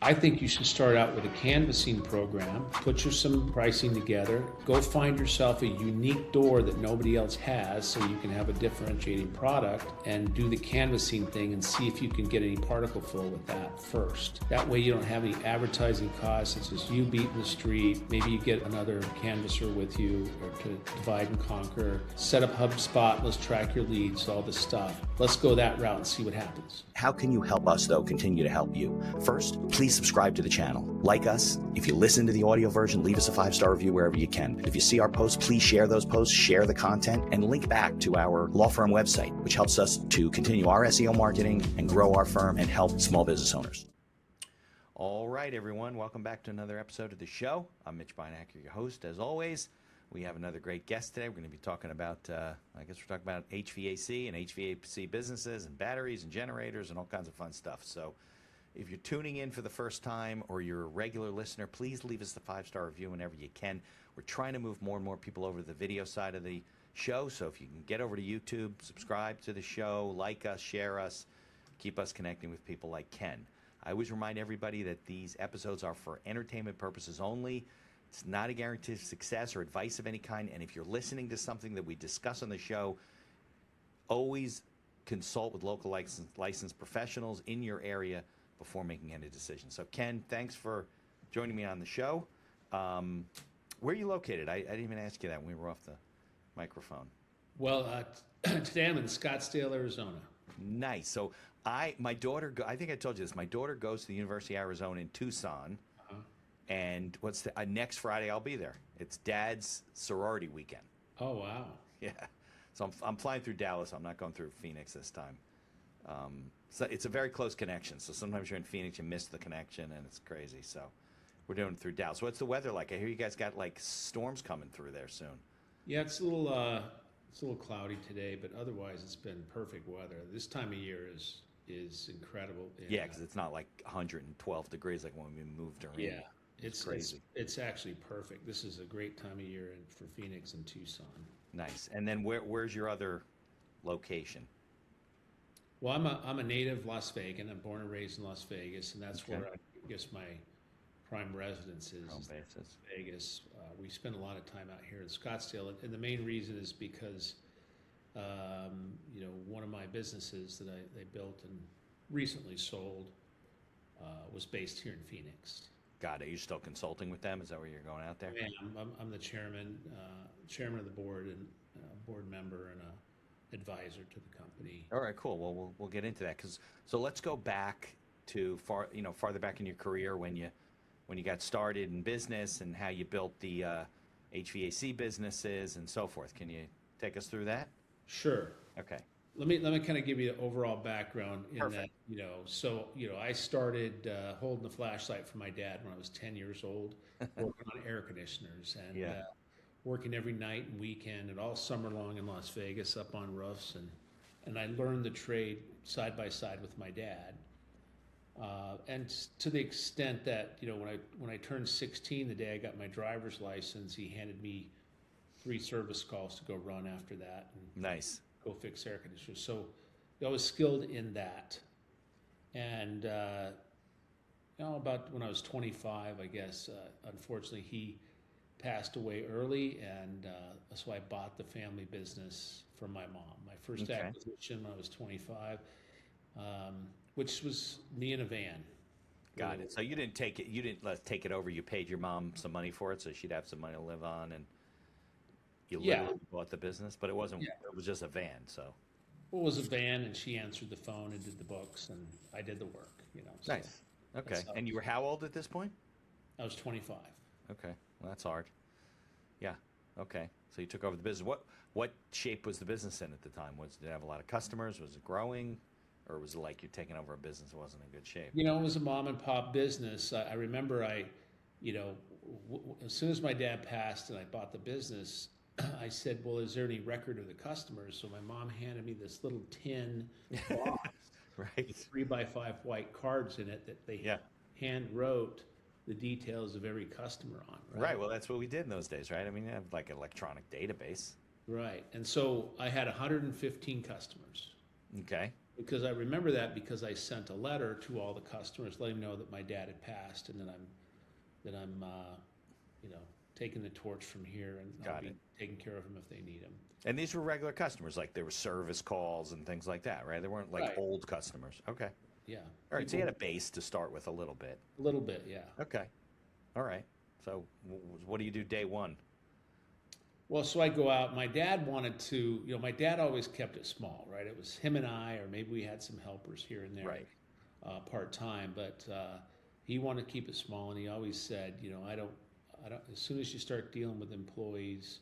I think you should start out with a canvassing program, put some pricing together, go find yourself a unique door that nobody else has so you can have a differentiating product, and do the canvassing thing and see if you can get any particle fill with that first. That way you don't have any advertising costs. It's just you beating the street. Maybe you get another canvasser with you or to divide and conquer. Set up HubSpot, let's track your leads, all this stuff. Let's go that route and see what happens. How can you help us, though, continue to help you? First, please subscribe to the channel. Like us. If you listen to the audio version, leave us a 5-star review wherever you can. If you see our posts, please share those posts, share the content, and link back to our law firm website, which helps us to continue our SEO marketing and grow our firm and help small business owners. All right, everyone. Welcome back to another episode of the show. I'm Mitch Beinhaker, your host, as always. We have another great guest today. We're going to be talking about, we're talking about HVAC and HVAC businesses and batteries and generators and all kinds of fun stuff. So if you're tuning in for the first time or you're a regular listener, please leave us the 5-star review whenever you can. We're trying to move more and more people over to the video side of the show. So if you can get over to YouTube, subscribe to the show, like us, share us, keep us connecting with people like Ken. I always remind everybody that these episodes are for entertainment purposes only. It's not a guarantee of success or advice of any kind. And if you're listening to something that we discuss on the show, always consult with local licensed professionals in your area before making any decisions. So, Ken, thanks for joining me on the show. Where are you located? I didn't even ask you that when we were off the microphone. Well, today I'm in Scottsdale, Arizona. Nice. So my daughter, I think I told you this, my daughter goes to the University of Arizona in Tucson. And next Friday I'll be there. It's Dad's sorority weekend. Oh, wow. Yeah. So I'm flying through Dallas. I'm not going through Phoenix this time. So it's a very close connection. So sometimes you're in Phoenix, you miss the connection, and it's crazy. So we're doing it through Dallas. What's the weather like? I hear you guys got like storms coming through there soon. Yeah, it's a little cloudy today, but otherwise it's been perfect weather. This time of year is incredible. Yeah, because it's not like 112 degrees like when we moved around. Yeah. It's crazy. It's actually perfect. This is a great time of year for Phoenix and Tucson. Nice. And then where's your other location? Well, I'm a native Las Vegan. I'm born and raised in Las Vegas, and that's where I guess my prime residence is. Home basis. Vegas. We spend a lot of time out here in Scottsdale, and the main reason is because one of my businesses that I built and recently sold was based here in Phoenix. Got it. You're still consulting with them? Is that where you're going out there? Yeah, I'm the chairman of the board and board member and a advisor to the company. All right, cool. Well, we'll get into that so let's go back to farther back in your career when you got started in business and how you built the HVAC businesses and so forth. Can you take us through that? Sure. Okay. Let me kind of give you the overall background in Perfect. that, I started holding the flashlight for my dad when I was 10 years old, working on air conditioners and working every night and weekend and all summer long in Las Vegas up on roofs. And I learned the trade side by side with my dad. And to the extent that, when I turned 16, the day I got my driver's license, he handed me 3 service calls to go run after that. And Nice. Go fix air conditioners. So I was skilled in that. And, about when I was 25, I guess, unfortunately, he passed away early. And so I bought the family business from my mom. My first acquisition when I was 25, which was me in a van. Got it. So you didn't take it over. You paid your mom some money for it so she'd have some money to live on, and you literally bought the business, but it wasn't. Yeah. It was just a van. So it was a van, and she answered the phone and did the books, and I did the work. So nice. Okay. And you were how old at this point? I was 25. Okay. Well, that's hard. Yeah. Okay. So you took over the business. What shape was the business in at the time? Did it have a lot of customers? Was it growing? Or was it like you're taking over a business that wasn't in good shape? It was a mom and pop business. I remember as soon as my dad passed and I bought the business, I said, well, is there any record of the customers? So my mom handed me this little tin box, right, with 3x5 white cards in it that they hand wrote the details of every customer on. Right. Well, that's what we did in those days, right? I mean, you have like an electronic database. Right. And so I had 115 customers. Okay. because I remember that because I sent a letter to all the customers letting them know that my dad had passed and that I'm you know, taking the torch from here and I'll Got be it. taking care of them if they need them. And these were regular customers, like there were service calls and things like that, right? They weren't like Right. old customers. Okay. Yeah. All right. So you People- had a base to start with a little bit. a little bit, yeah. Okay. All right. So what do you do day one? Well, so I go out. My dad wanted to, my dad always kept it small, right? It was him and I, or maybe we had some helpers here and there, Right. part time. But he wanted to keep it small, and he always said, I don't. As soon as you start dealing with employees,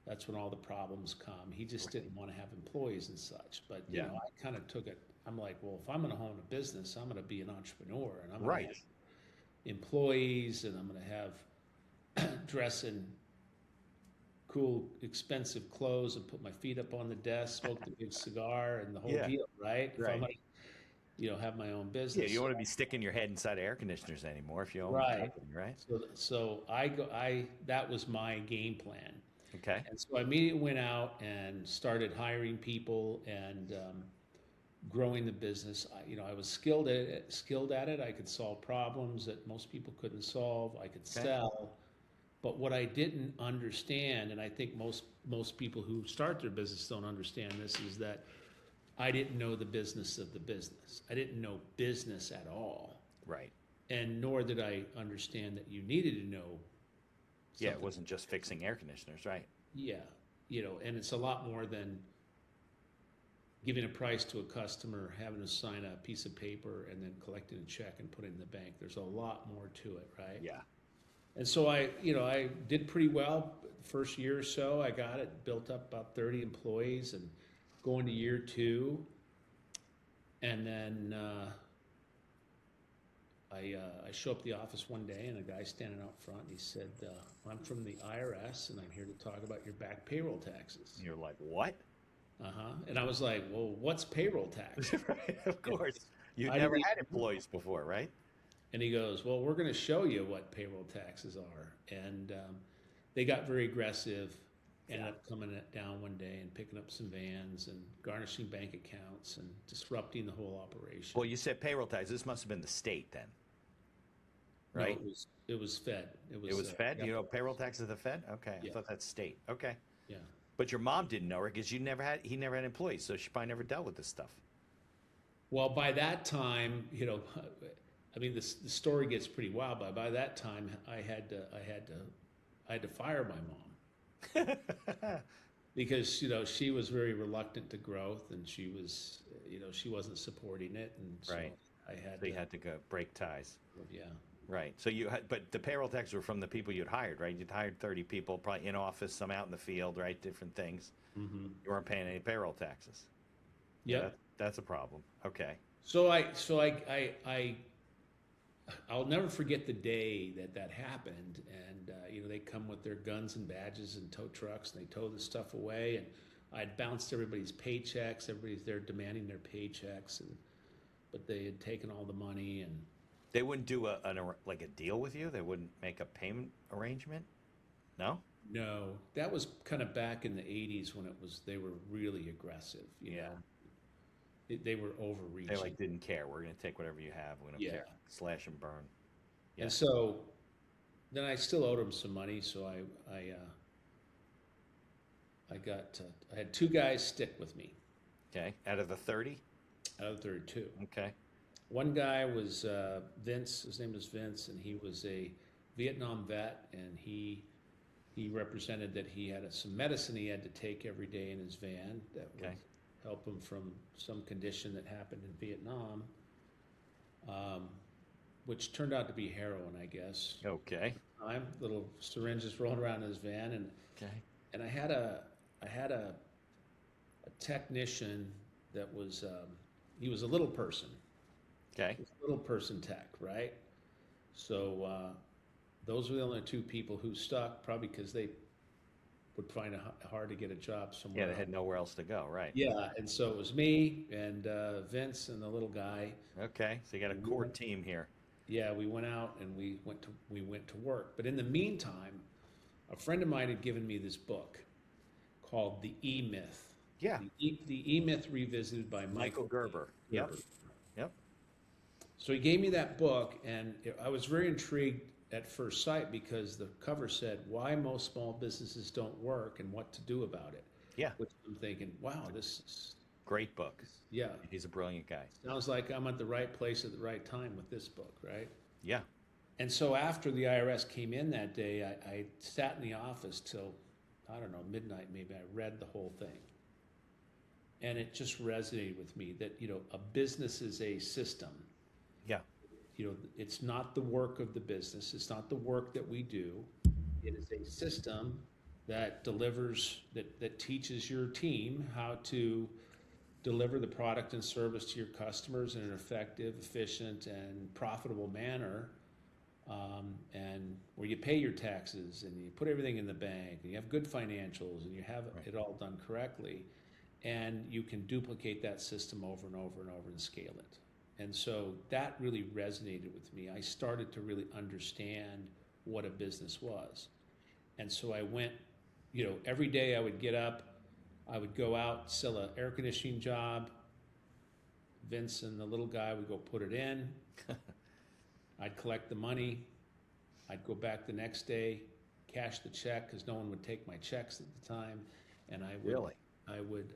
that's when all the problems come. He just didn't want to have employees and such. But Yeah. I kind of took it. I'm like, well, if I'm going to own a business, I'm going to be an entrepreneur, and I'm going Right. to have employees, and I'm going to have dress in cool, expensive clothes and put my feet up on the desk, smoke the big cigar, and the whole Yeah. deal, right? If Right. I'm gonna, have my own Yeah, business. you don't want to be sticking your head inside air conditioners anymore if you own a Right. company, right? So that was my game plan. Okay. And so I immediately went out and started hiring people and growing the business. I was skilled at it. I could solve problems that most people couldn't solve. I could sell. But what I didn't understand, and I think most people who start their business don't understand this, is that I didn't know the business of the business. I didn't know business at all. Right. And nor did I understand that you needed to know. Yeah, it something. wasn't just fixing air conditioners, right? Yeah, and it's a lot more than giving a price to a customer, having to sign a piece of paper, and then collecting a check and putting it in the bank. There's a lot more to it, right? Yeah. And so I did pretty well. First year or so, I got it built up about 30 employees, and going to year 2, and then I show up at the office one day, and a guy standing out front, and he said, "I'm from the IRS, and I'm here to talk about your back payroll taxes." You're like, what? And I was like, "Well, what's payroll tax?" Right, of course. You I never didn't had even- employees before, right? And he goes, "Well, we're going to show you what payroll taxes are." And they got very aggressive. Ended up coming down one day and picking up some vans and garnishing bank accounts and disrupting the whole operation. Well, you said payroll tax. This must have been the state then, No, right? it was Fed. It was Fed? yeah. You know, payroll tax is the Fed? Okay. I Yeah. thought that's state. Okay. Yeah. But your mom didn't know her because he never had employees, so she probably never dealt with this stuff. Well, by that time, I mean, the story gets pretty wild. But by that time, I had to fire my mom because she was very reluctant to growth, and she was she wasn't supporting it, and so Right. I had So you to, had to go break ties. yeah. Right. So but the payroll taxes were from the people you'd hired, right? You'd hired 30 people, probably in office, some out in the field, right? Different things. Mm-hmm. You weren't paying any payroll taxes. Yeah. That's a problem. Okay. I'll never forget the day that happened, and they come with their guns and badges and tow trucks, and they tow the stuff away, and I'd bounced everybody's paychecks. Everybody's there demanding their paychecks, but they had taken all the money, and They wouldn't do a deal with you? They wouldn't make a payment arrangement? No? no, that was kind of back in the '80s when they were really aggressive. Yeah. They were overreaching. They didn't care. We're going to take whatever you have. We don't Yeah. care. Slash and burn. Yeah. And so then I still owed them some money, so I had 2 guys stick with me Okay. Out of the 30? out of the 32. Okay. One guy was Vince. His name was Vince, and he was a Vietnam vet, and he represented that he had some medicine he had to take every day in his van that Okay. would help him from some condition that happened in Vietnam, which turned out to be heroin, I guess. Okay. Little syringes rolling around in his van, Okay. and I had a technician that was he was a little person. Okay. He was a little person tech, right? So those were the only 2 people who stuck, probably because they would find it hard to get a job somewhere. Yeah, they had nowhere else to go, right? Yeah, and so it was me and Vince and the little guy. Okay. So you got a core team here. Yeah, we went out and we went to work. But in the meantime, a friend of mine had given me this book called The E-Myth. Yeah. The E-Myth Revisited by Michael Gerber. Yep. Gerber. Yep. So he gave me that book, and I was very intrigued at first sight because the cover said why most small businesses don't work and what to do about it. Yeah. Which I'm thinking, wow, this is, Great book. yeah, He's a brilliant guy. sounds like I'm at the right place at the right time with this book, right? Yeah. And so after the IRS came in that day, I sat in the office till, I don't know, midnight maybe. I read the whole thing. And it just resonated with me that, a business is a system. Yeah. It's not the work of the business. It's not the work that we do. It is a system that delivers, that teaches your team how to deliver the product and service to your customers in an effective, efficient, and profitable manner. And where you pay your taxes and you put everything in the bank and you have good financials and you have it all done correctly, and you can duplicate that system over and over and over and scale it. And so that really resonated with me. I started to really understand what a business was. And so I went, every day I would get up, I would go out, sell an air conditioning job. Vince and the little guy would go put it in. I'd collect the money. I'd go back the next day, cash the check because no one would take my checks at the time. And I would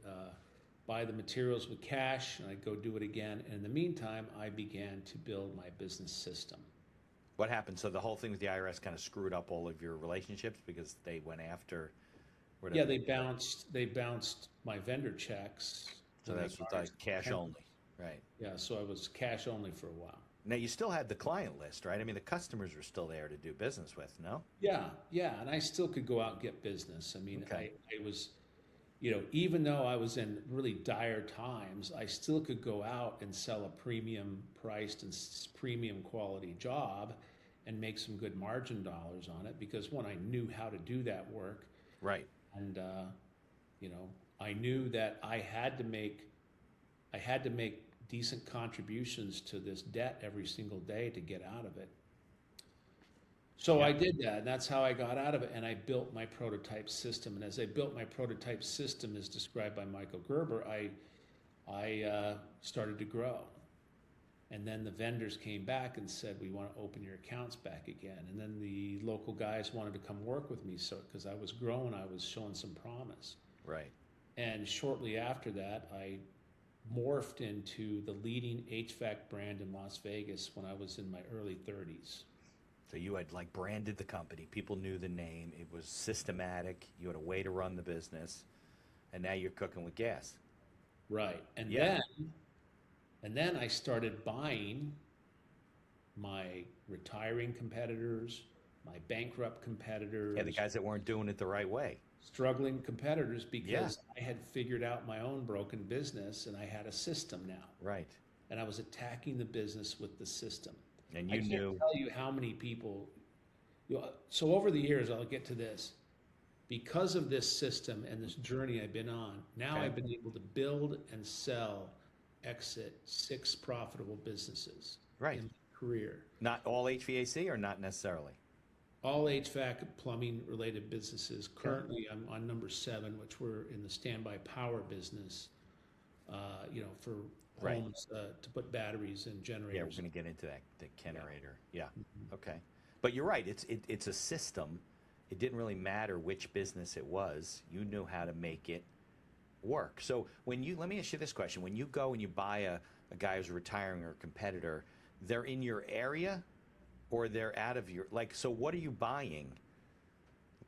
buy the materials with cash, and I'd go do it again. And in the meantime, I began to build my business system. What happened? So the whole thing with the IRS kind of screwed up all of your relationships because they went after. Yeah, they bounced my vendor checks. So that's like cash only, right? Yeah, so I was cash only for a while. Now you still had the client list, right? I mean, the customers were still there to do business with, no? Yeah, and I still could go out and get business. I mean, Okay. I was, even though I was in really dire times, I still could go out and sell a premium priced and premium quality job and make some good margin dollars on it because one, I knew how to do that work. Right. And, I knew that I had to make decent contributions to this debt every single day to get out of it. So I did that, and that's how I got out of it, and I built my prototype system. And as I built my prototype system, as described by Michael Gerber, I started to grow. And then the vendors came back and said, we want to open your accounts back again. And then the local guys wanted to come work with me because I was growing, I was showing some promise. Right. And shortly after that, I morphed into the leading HVAC brand in Las Vegas when I was in my early 30s. So you had like branded the company. People knew the name. It was systematic. You had a way to run the business. And now you're cooking with gas. Right. And then I started buying my retiring competitors, my bankrupt competitors. Yeah, the guys that weren't doing it the right way. Struggling competitors because I had figured out my own broken business and I had a system now. Right. And I was attacking the business with the system. And you I can't knew. tell you how many people. So over the years, I'll get to this. Because of this system and this journey I've been on, now I've been able to build and exit 6 profitable businesses in my career. Not all HVAC or not necessarily? All HVAC plumbing related businesses. Currently, I'm on number 7, which we're in the standby power business, for homes to put batteries and generators. Yeah, we're going to get into that, the Kennerator. Yeah. Okay. But you're right. It's a system. It didn't really matter which business it was. You knew how to make it work. So let me ask you this question. When you go and you buy a guy who's retiring or a competitor, they're in your area or they're out of your, so what are you buying?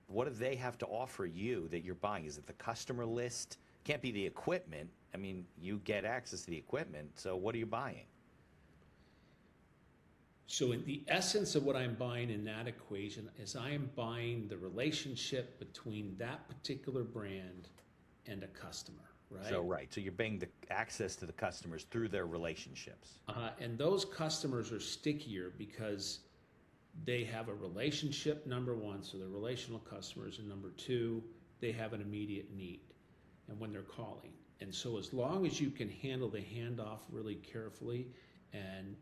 What do they have to offer you that you're buying? Is it the customer list? Can't be the equipment. I mean, you get access to the equipment. So what are you buying? So in the essence of what I'm buying in that equation is I am buying the relationship between that particular brand and a customer, right? So you're buying the access to the customers through their relationships. And those customers are stickier because they have a relationship, number one, so they're relational customers, and number 2, they have an immediate need and when they're calling. And so as long as you can handle the handoff really carefully and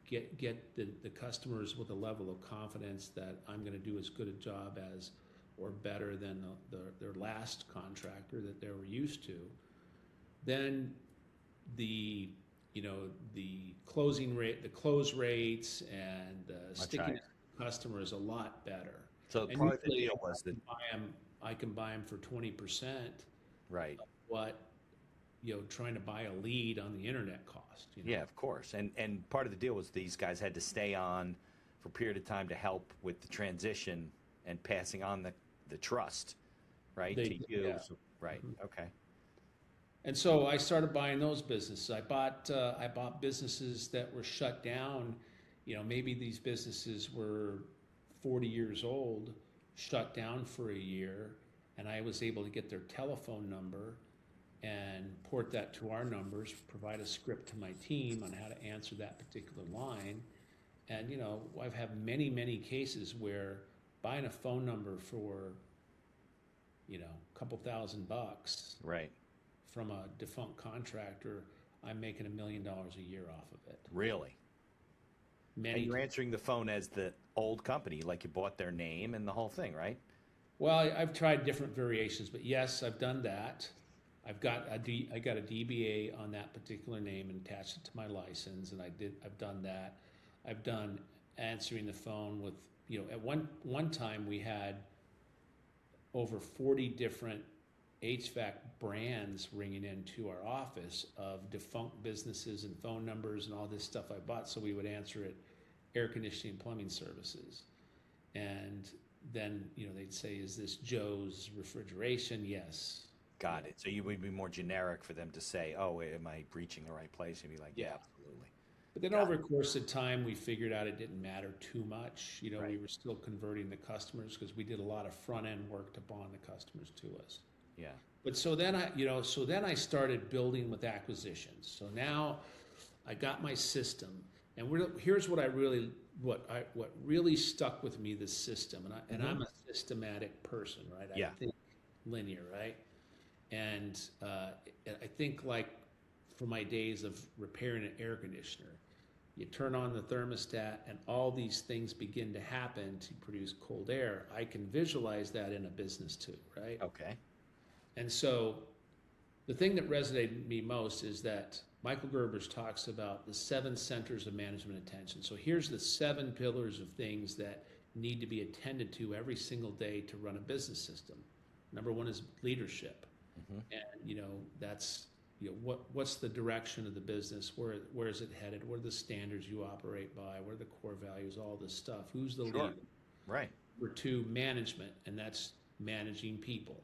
get the customers with a level of confidence that I'm going to do as good a job as or better than their last contractor that they were used to, then the the closing rate, the close rates, and the Much stickiness higher. of the customer is a lot better. So And part of the usually, deal was that, I can buy them for 20% right? what trying to buy a lead on the internet cost. Yeah, of course. And part of the deal was these guys had to stay on for a period of time to help with the transition and passing on the trust, right, They, to you. yeah. So, right. Okay. And so I started buying those businesses. I bought businesses that were shut down. Maybe these businesses were 40 years old, shut down for a year, and I was able to get their telephone number and port that to our numbers, provide a script to my team on how to answer that particular line. And I've had many cases where buying a phone number for a couple $1,000 Right. from a defunct contractor, I'm making $1 million a year off of it. Really. And Many. you're answering the phone as the old company, like you bought their name and the whole thing, right? Well, I've tried different variations, but yes, I've done that. I got a DBA on that particular name and attached it to my license, and I've done that. I've done answering the phone with, at one time we had over 40 different HVAC brands ringing into our office of defunct businesses and phone numbers and all this stuff I bought. So we would answer it, air conditioning, plumbing services. And then, they'd say, is this Joe's refrigeration? Yes. Got it. So you would be more generic for them to say, oh, am I reaching the right place? And be like, yeah, Yeah. absolutely. But then over the course of time, we figured out it didn't matter too much. Right. We were still converting the customers because we did a lot of front end work to bond the customers to us. Yeah. But so then I started building with acquisitions. So now I got my system, and here's what really stuck with me, this system, and I'm a systematic person, right? Yeah. I think linear, right? And I think, like, for my days of repairing an air conditioner, you turn on the thermostat and all these things begin to happen to produce cold air. I can visualize that in a business too, right? Okay. And so the thing that resonated with me most is that Michael Gerbers talks about the 7 centers of management attention. So here's the 7 pillars of things that need to be attended to every single day to run a business system. Number 1 is leadership. And that's what's the direction of the business, where is it headed, what are the standards you operate by, what are the core values, all this stuff, who's the leader. Right. Number 2, management, and that's managing people.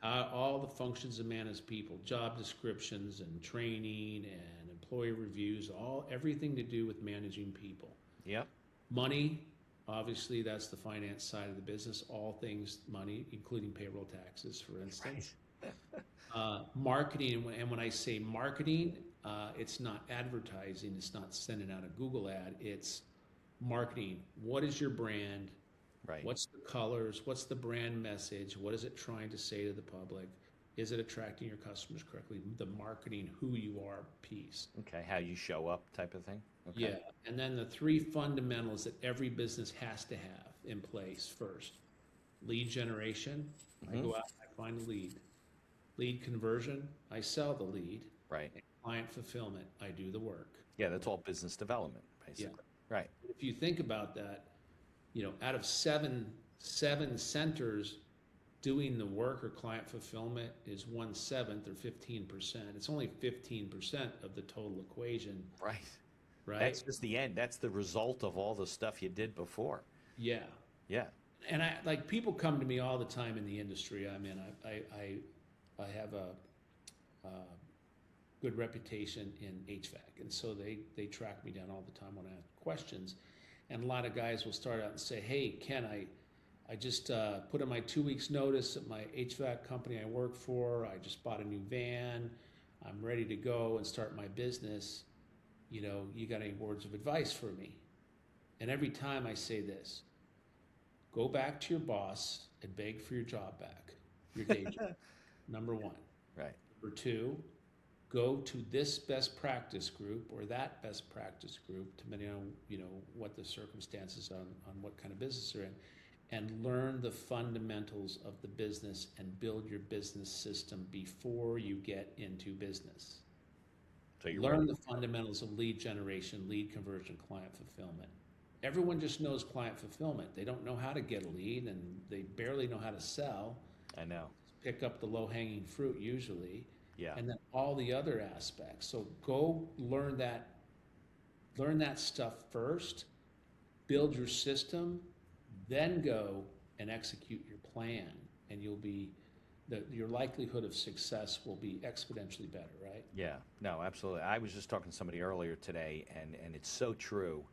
All the functions of manage people, job descriptions and training and employee reviews, everything to do with managing people. Yep. Money, obviously, that's the finance side of the business, all things money, including payroll taxes, for instance. Marketing, and when I say marketing, it's not advertising, it's not sending out a Google ad, it's marketing. What is your brand? Right. What's the colors? What's the brand message? What is it trying to say to the public? Is it attracting your customers correctly? The marketing, who you are piece. Okay. How you show up type of thing. Okay. Yeah. And then the 3 fundamentals that every business has to have in place first. Lead generation. I go out and I find a lead. Lead conversion. I sell the lead. Right. And client fulfillment. I do the work. Yeah, that's all business development, basically. Yeah. Right. If you think about that, out of seven centers, doing the work or client fulfillment is 1/7 or 15%. It's only 15% of the total equation. Right. Right. That's just the end. That's the result of all the stuff you did before. Yeah. Yeah. And people come to me all the time in the industry. I mean, I have a good reputation in HVAC, and so they track me down all the time when I ask questions. And a lot of guys will start out and say, hey, Ken, I just put in my 2 weeks notice at my HVAC company I work for. I just bought a new van. I'm ready to go and start my business. You got any words of advice for me? And every time I say this, go back to your boss and beg for your job back, your day job. Number 1. Right. Number 2, go to this best practice group or that best practice group, depending on what the circumstances on what kind of business they're in, and learn the fundamentals of the business and build your business system before you get into business. So you Learn the fundamentals of lead generation, lead conversion, client fulfillment. Everyone just knows client fulfillment. They don't know how to get a lead, and they barely know how to sell. I know. Pick up the low-hanging fruit usually. Yeah. And then all the other aspects. So go learn that stuff first, build your system, then go and execute your plan, and your likelihood of success will be exponentially better, right? Yeah, no, absolutely. I was just talking to somebody earlier today, and it's so true.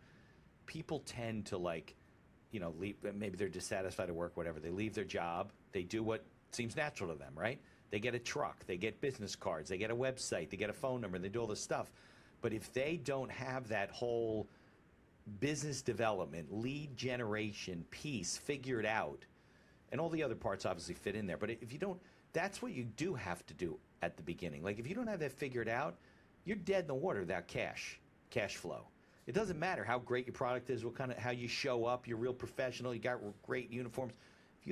People tend to leave, maybe they're dissatisfied at work, whatever. They leave their job. They do what seems natural to them, right? They get a truck, they get business cards, they get a website, they get a phone number, they do all this stuff. But if they don't have that whole business development, lead generation piece figured out, and all the other parts obviously fit in there, but if you don't, that's what you do have to do at the beginning. Like if you don't have that figured out, you're dead in the water without cash flow. It doesn't matter how great your product is, how you show up, you're real professional, you got great uniforms. If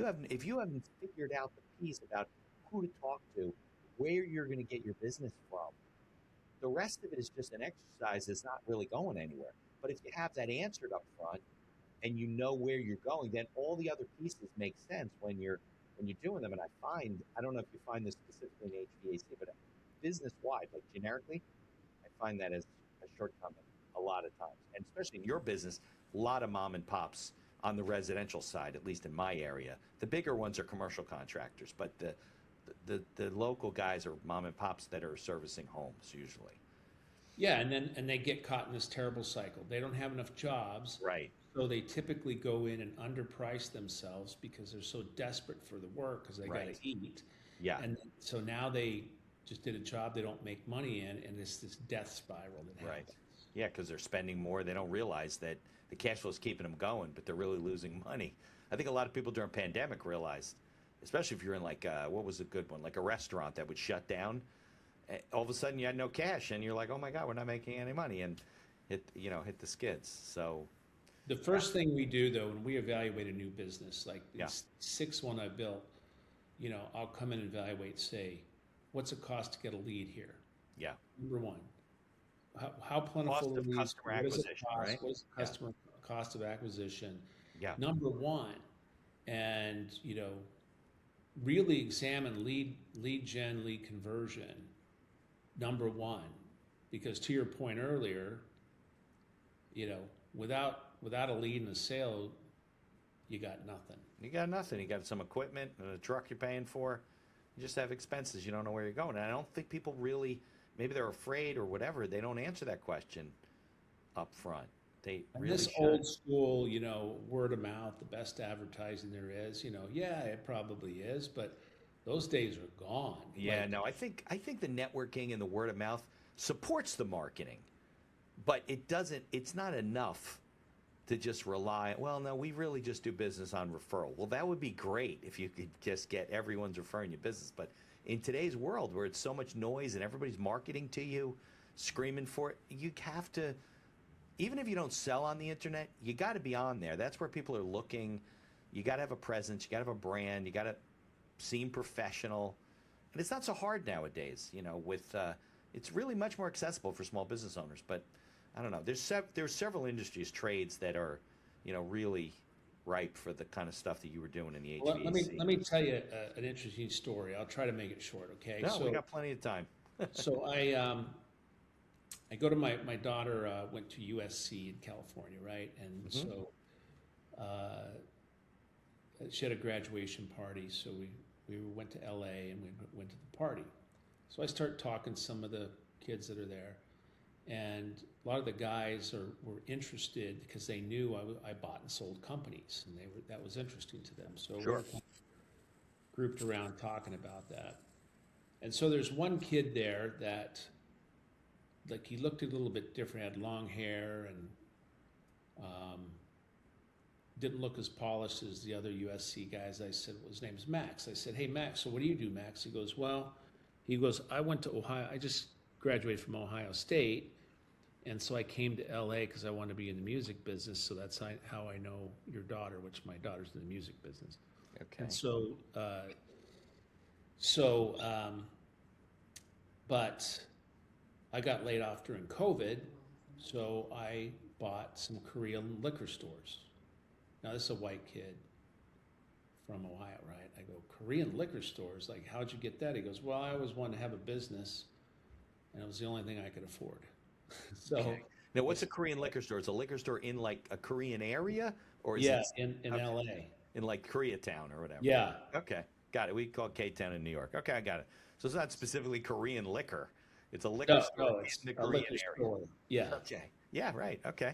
you haven't figured out the piece about who to talk to, where you're going to get your business from, the rest of it is just an exercise that's not really going anywhere. But if you have that answered up front and you know where you're going, then all the other pieces make sense when you're doing them. And I don't know if you find this specifically in HVAC, but business-wide, like generically, I find that as a shortcoming a lot of times. And especially in your business, a lot of mom and pops on the residential side, at least in my area. The bigger ones are commercial contractors, but the local guys are mom and pops that are servicing homes usually. Yeah, and they get caught in this terrible cycle. They don't have enough jobs. Right. So they typically go in and underprice themselves because they're so desperate for the work because they got to eat. Yeah. And so now they just did a job they don't make money in, and it's this death spiral that happens. Right. Yeah, because they're spending more. They don't realize that the cash flow is keeping them going, but they're really losing money. I think a lot of people during pandemic realized, especially if you're in what was a good one, like a restaurant that would shut down. All of a sudden you had no cash, and you're like, oh my God, we're not making any money, and hit the skids. So the first thing we do though, when we evaluate a new business, like this sixth one I built, I'll come in and evaluate, say, what's it cost to get a lead here? Yeah. Number one, how plentiful cost of leads, customer what does it acquisition, cost? right? What is the customer cost of acquisition? Yeah. Number one, and really examine lead gen, lead conversion. Number one, because to your point earlier, without a lead and a sale, you got nothing. You got nothing. You got some equipment and a truck you're paying for. You just have expenses. You don't know where you're going. And I don't think people really, maybe they're afraid or whatever, they don't answer that question up front. They and really this should. Old school, word of mouth, the best advertising there is, yeah, it probably is, but those days are gone. Yeah, no, I think the networking and the word of mouth supports the marketing, but it's not enough to just rely, well, no, we really just do business on referral. Well, that would be great if you could just get everyone's referring you business. But in today's world where it's so much noise and everybody's marketing to you, screaming for it, you have to, even if you don't sell on the internet, you got to be on there. That's where people are looking. You got to have a presence. You got to have a brand. You got to seem professional. And it's not so hard nowadays, it's really much more accessible for small business owners. But I don't know. There's several industries, trades that are, really ripe for the kind of stuff that you were doing in the HVAC. Well, let me tell you an interesting story. I'll try to make it short, okay? No, we got plenty of time. So I go to my daughter went to USC in California, right? And so she had a graduation party, so we went to LA and we went to the party. So I start talking to some of the kids that are there, and a lot of the guys were interested because they knew I bought and sold companies, and that was interesting to them. So Sure. we're grouped around talking about that. And so there's one kid there that, like, he looked a little bit different, had long hair, and didn't look as polished as the other USC guys. I said, well, his name's Max. I said, hey, Max, so what do you do, Max? He goes, I went to Ohio. I just graduated from Ohio State, And so I came to LA because I wanted to be in the music business. So that's how I know your daughter, which my daughter's in the music business. Okay. And but I got laid off during COVID. So I bought some Korean liquor stores. Now, this is a white kid from Ohio, right? I go, Korean liquor stores? Like, how'd you get that? He goes, well, I always wanted to have a business, and it was the only thing I could afford. So, Okay. Now, what's a Korean liquor store? It's a liquor store in like a Korean area, or is yeah, it in okay, LA. in like Koreatown or whatever? Yeah. Okay, got it. We call it K-Town in New York. Okay, I got it. So it's not specifically Korean liquor. It's a liquor store No, in it's the a Korean liquor area. store. Yeah. Okay. Yeah, right. Okay.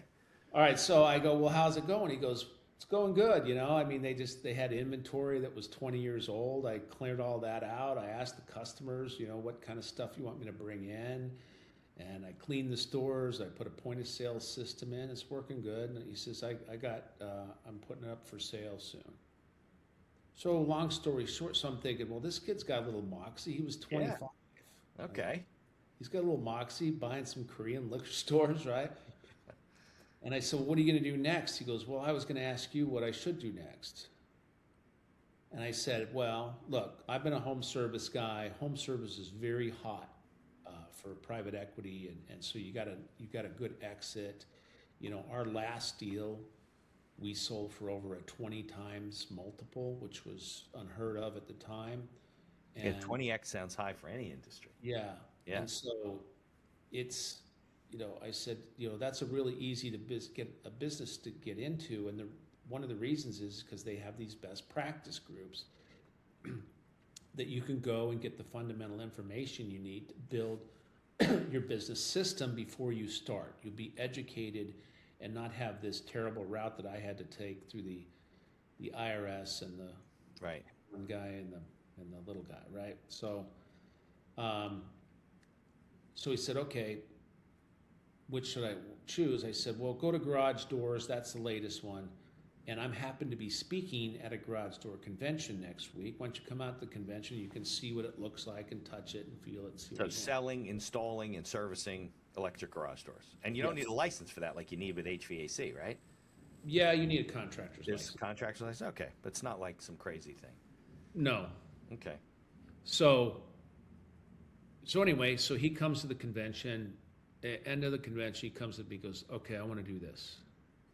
All right, so I go, well, how's it going? He goes, it's going good, I mean, they had inventory that was 20 years old. I cleared all that out. I asked the customers, what kind of stuff you want me to bring in. And I cleaned the stores. I put a point of sale system in. It's working good. And he says, I'm putting it up for sale soon. So long story short, so I'm thinking, well, this kid's got a little moxie. He was 25. Yeah. Okay. He's got a little moxie buying some Korean liquor stores, right? And I said, well, what are you going to do next? He goes, well, I was going to ask you what I should do next. And I said, well, look, I've been a home service guy. Home service is very hot for private equity, and so you got a good exit. Our last deal, we sold for over a 20 times multiple, which was unheard of at the time. And And 20x sounds high for any industry. yeah. Yeah. And so it's, I said, that's a really easy to get a business to get into. And one of the reasons is because they have these best practice groups that you can go and get the fundamental information you need to build your business system before you start. You'll be educated and not have this terrible route that I had to take through the IRS and the Right. one guy and the little guy, right? So he said, okay, which should I choose? I said, well, go to Garage Doors. That's the latest one. And I'm happen to be speaking at a garage door convention next week. Once you come out to the convention, you can see what it looks like and touch it and feel it. See So what selling, installing, and servicing electric garage doors. And you don't Yes. need a license for that like you need with HVAC, right? Yeah, you need a contractor's There's license. contractor's license? Okay. But it's not like some crazy thing. No. Okay. So anyway, so he comes to the convention. End of the convention, he comes to me, goes, okay, I want to do this.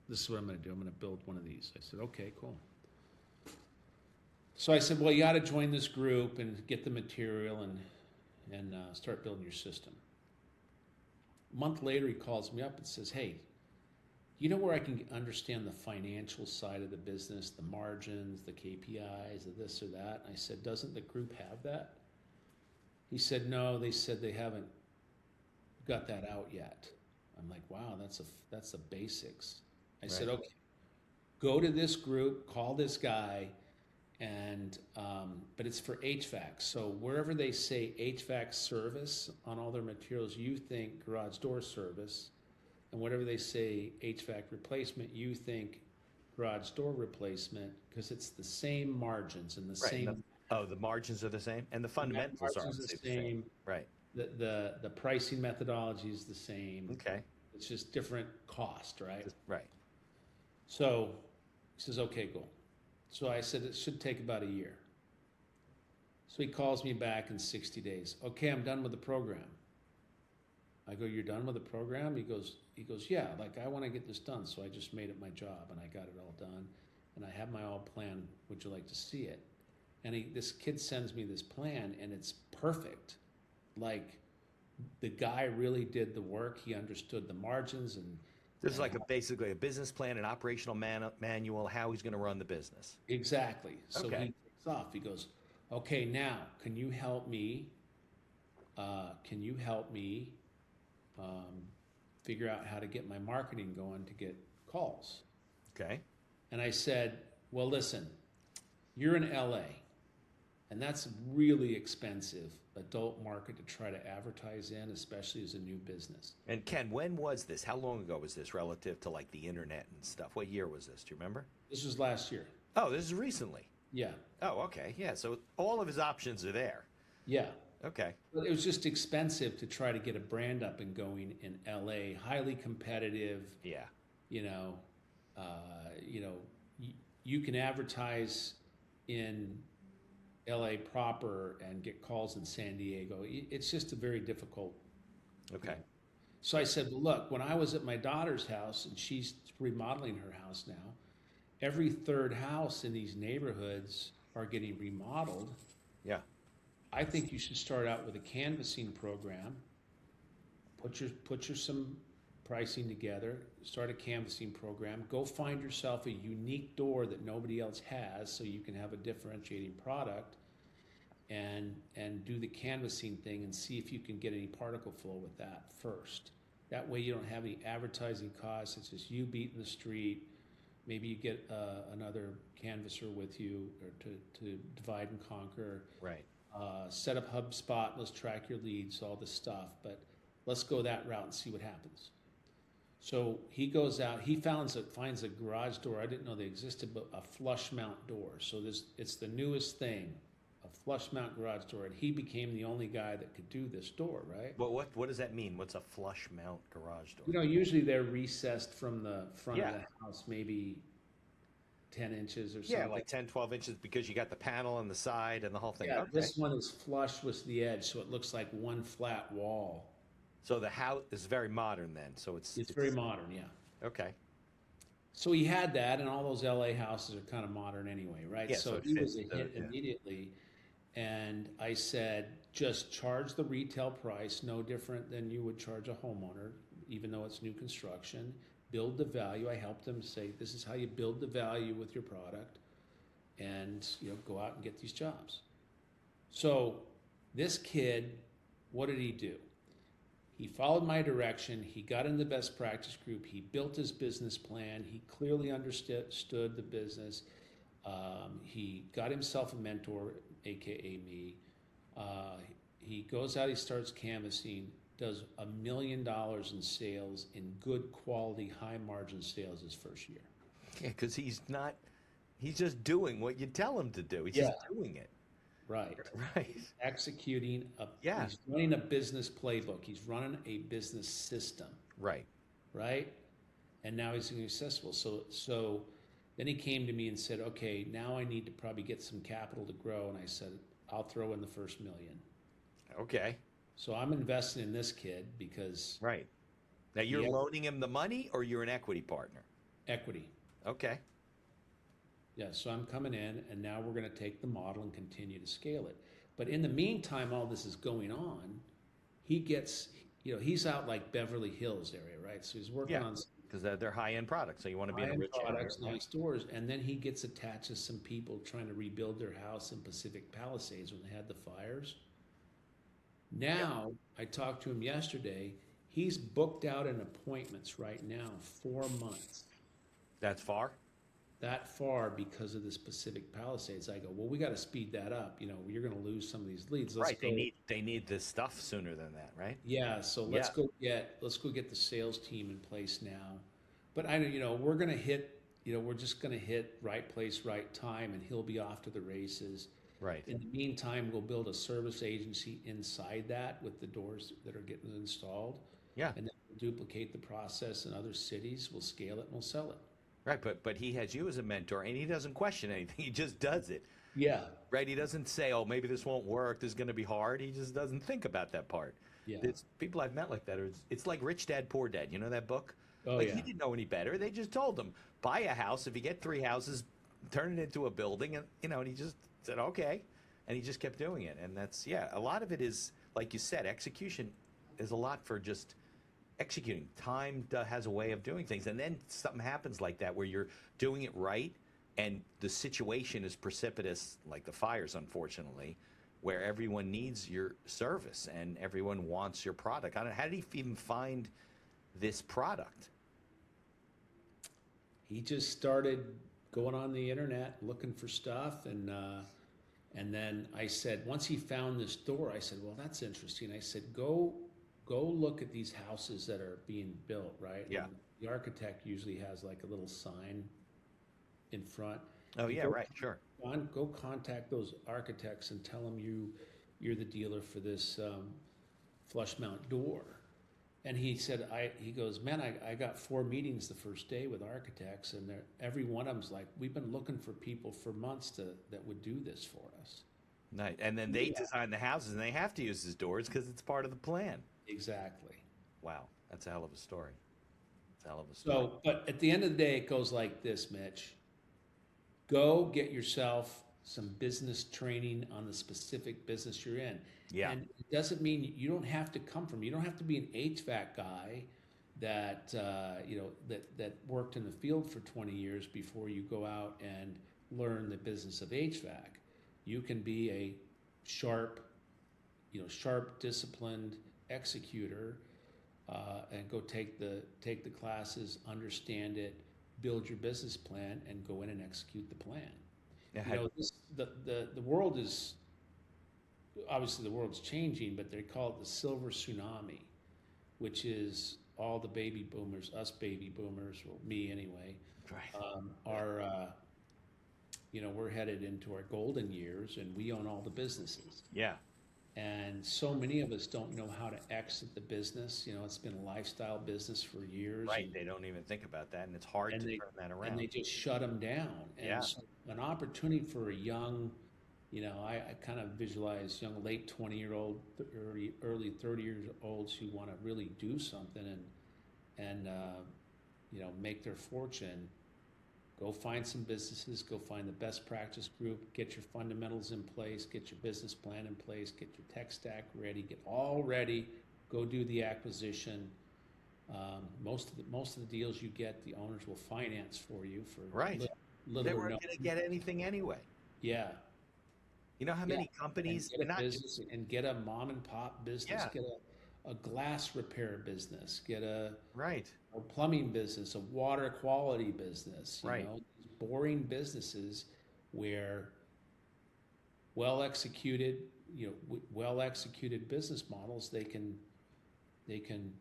This is what I'm going to do. I'm going to build one of these. I said, okay, cool. So I said, well, you got to join this group and get the material and start building your system. A month later, he calls me up and says, hey, you know where I can understand the financial side of the business, the margins, the KPIs, the this or that? I said, doesn't the group have that? He said, no, they said they haven't got that out yet. I'm like, wow, that's the basics. I said, okay, go to this group, call this guy, and but it's for HVAC. So wherever they say HVAC service on all their materials, you think garage door service, and whatever they say HVAC replacement, you think garage door replacement, because it's the same margins and the same. The margins are the same, and the fundamentals are the same. Right. The pricing methodology is the same. Okay. It's just different cost, right? Right. So he says, okay, cool. So I said, it should take about a year. So he calls me back in 60 days. Okay, I'm done with the program. I go, you're done with the program? He goes, yeah, like I want to get this done. So I just made it my job and I got it all done. And I have my all plan. Would you like to see it? And this kid sends me this plan and it's perfect. Like the guy really did the work. He understood the margins and this is like basically a business plan, an operational manual, how he's going to run the business. Exactly. So Okay. he takes off. He goes, okay, now can you help me? Figure out how to get my marketing going to get calls? Okay. And I said, well, listen, you're in LA, and that's really expensive adult market to try to advertise in, especially as a new business. And Ken, when was this? How long ago was this relative to like the internet and stuff? What year was this? Do you remember? This was last year. Oh, this is recently. Yeah. Oh, okay. Yeah. So all of his options are there. Yeah. Okay. But it was just expensive to try to get a brand up and going in LA, highly competitive, Yeah. you know, you know, you can advertise in LA proper and get calls in San Diego. It's just a very difficult. Okay. So I said, look, when I was at my daughter's house and she's remodeling her house now, every third house in these neighborhoods are getting remodeled. Yeah. I think you should start out with a canvassing program. Put your some pricing together. Start a canvassing program. Go find yourself a unique door that nobody else has, so you can have a differentiating product, and do the canvassing thing and see if you can get any particle flow with that first. That way you don't have any advertising costs. It's just you beating the street. Maybe you get another canvasser with you, or to divide and conquer. Right. Set up HubSpot, let's track your leads, all this stuff, but let's go that route and see what happens. So he goes out, he finds a garage door, I didn't know they existed, but a flush mount door. So it's the newest thing, a flush mount garage door, and he became the only guy that could do this door, right? But what does that mean? What's a flush mount garage door? You know, usually they're recessed from the front of the house, maybe 10 inches or something. Yeah, like 10, 12 inches, because you got the panel on the side and the whole thing. Yeah, Okay. this one is flush with the edge, so it looks like one flat wall. So the house is very modern then. So it's Very modern, yeah. Okay. So he had that, and all those LA houses are kind of modern anyway, right? Yeah, so so it he was a fits, hit yeah. immediately. And I said, just charge the retail price, no different than you would charge a homeowner, even though it's new construction. Build the value. I helped them say, this is how you build the value with your product, and go out and get these jobs. So this kid, what did he do? He followed my direction. He got in the best practice group. He built his business plan. He clearly understood the business. He got himself a mentor, AKA me. He goes out, he starts canvassing, does $1 million in sales, in good quality, high margin sales his first year. Yeah, because he's just doing what you tell him to do. He's just doing it. Right. Right. Executing Yeah. He's running a business playbook. He's running a business system. Right. Right. And now he's successful. So then he came to me and said, okay, now I need to probably get some capital to grow. And I said, I'll throw in the first $1 million. Okay. So I'm investing in this kid because Right. Now you're loaning him the money, or you're an equity partner? equity. Okay. Yeah, so I'm coming in, and now we're going to take the model and continue to scale it. But in the meantime, all this is going on. He gets, he's out like Beverly Hills area, right? So he's working on because they're high-end products, so you want to be in a rich products, area. nice stores, and then he gets attached to some people trying to rebuild their house in Pacific Palisades when they had the fires. Now, I talked to him yesterday. He's booked out in appointments right now, 4 months. That's far? That far because of this Pacific Palisades. I go, well, we got to speed that up. You're going to lose some of these leads. Right. They need this stuff sooner than that, right? Yeah. So let's go get the sales team in place now. But we're going to hit. We're just going to hit right place, right time, and he'll be off to the races. Right. In the meantime, we'll build a service agency inside that with the doors that are getting installed. Yeah. And then we'll duplicate the process in other cities. We'll scale it and we'll sell it. Right, but he has you as a mentor, and he doesn't question anything. He just does it. Yeah. Right? He doesn't say, oh, maybe this won't work. This is going to be hard. He just doesn't think about that part. Yeah. It's people I've met like that. It's like Rich Dad, Poor Dad. You know that book? Oh, Like yeah. he didn't know any better. They just told him, buy a house. If you get 3 houses, turn it into a building. And, and he just said, okay. And he just kept doing it. And that's, a lot of it is, like you said, execution is a lot for just executing. Time has a way of doing things, and then something happens like that where you're doing it right, and the situation is precipitous, like the fires, unfortunately, where everyone needs your service and everyone wants your product. I don't know, how did he even find this product? He just started going on the internet looking for stuff, and then I said, once he found this door, I said, well, that's interesting. I said, go look at these houses that are being built, right? Yeah. And the architect usually has like a little sign in front. Oh, yeah, right, sure. Go contact those architects and tell them you're the dealer for this flush mount door. And he said, he goes, man, I got 4 meetings the first day with architects, and every one of them's like, we've been looking for people for months that would do this for us. Nice. And then they design the houses, and they have to use his doors because it's part of the plan. Exactly. Wow, that's a hell of a story. It's a hell of a story. So, but at the end of the day, it goes like this, Mitch. Go get yourself some business training on the specific business you're in. Yeah. And it doesn't mean you don't have to you don't have to be an HVAC guy that, that worked in the field for 20 years before you go out and learn the business of HVAC. You can be a sharp, disciplined executor, and go take the classes, understand it, build your business plan, and go in and execute the plan. Yeah, The world is obviously the world's changing, but they call it the silver tsunami, which is all the baby boomers, us baby boomers, or me anyway, right. We're headed into our golden years, and we own all the businesses. Yeah. And so many of us don't know how to exit the business. It's been a lifestyle business for years. Right. They don't even think about that, and it's hard to turn that around. And they just shut them down. And so an opportunity for a young, I kind of visualize young, late 20-year-old, early 30-year-olds who want to really do something and make their fortune. Go find some businesses, go find the best practice group, get your fundamentals in place, get your business plan in place, get your tech stack ready, get all ready, go do the acquisition. Most of the deals you get, the owners will finance for you for little they or weren't no. going to get anything anyway. Yeah. You know how many companies and get a business and get a mom and pop business, get a glass repair business, get a plumbing business, a water quality business, these boring businesses where well executed business models, they can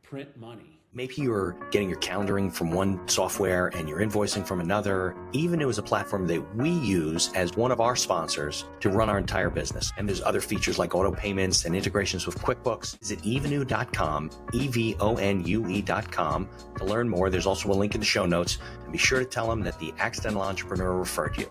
print money. Maybe you're getting your calendaring from one software and you're invoicing from another. Evenue is a platform that we use as one of our sponsors to run our entire business. And there's other features like auto payments and integrations with QuickBooks. Visit evenue.com, EVONUE.com to learn more. There's also a link in the show notes. And be sure to tell them that the Accidental Entrepreneur referred you.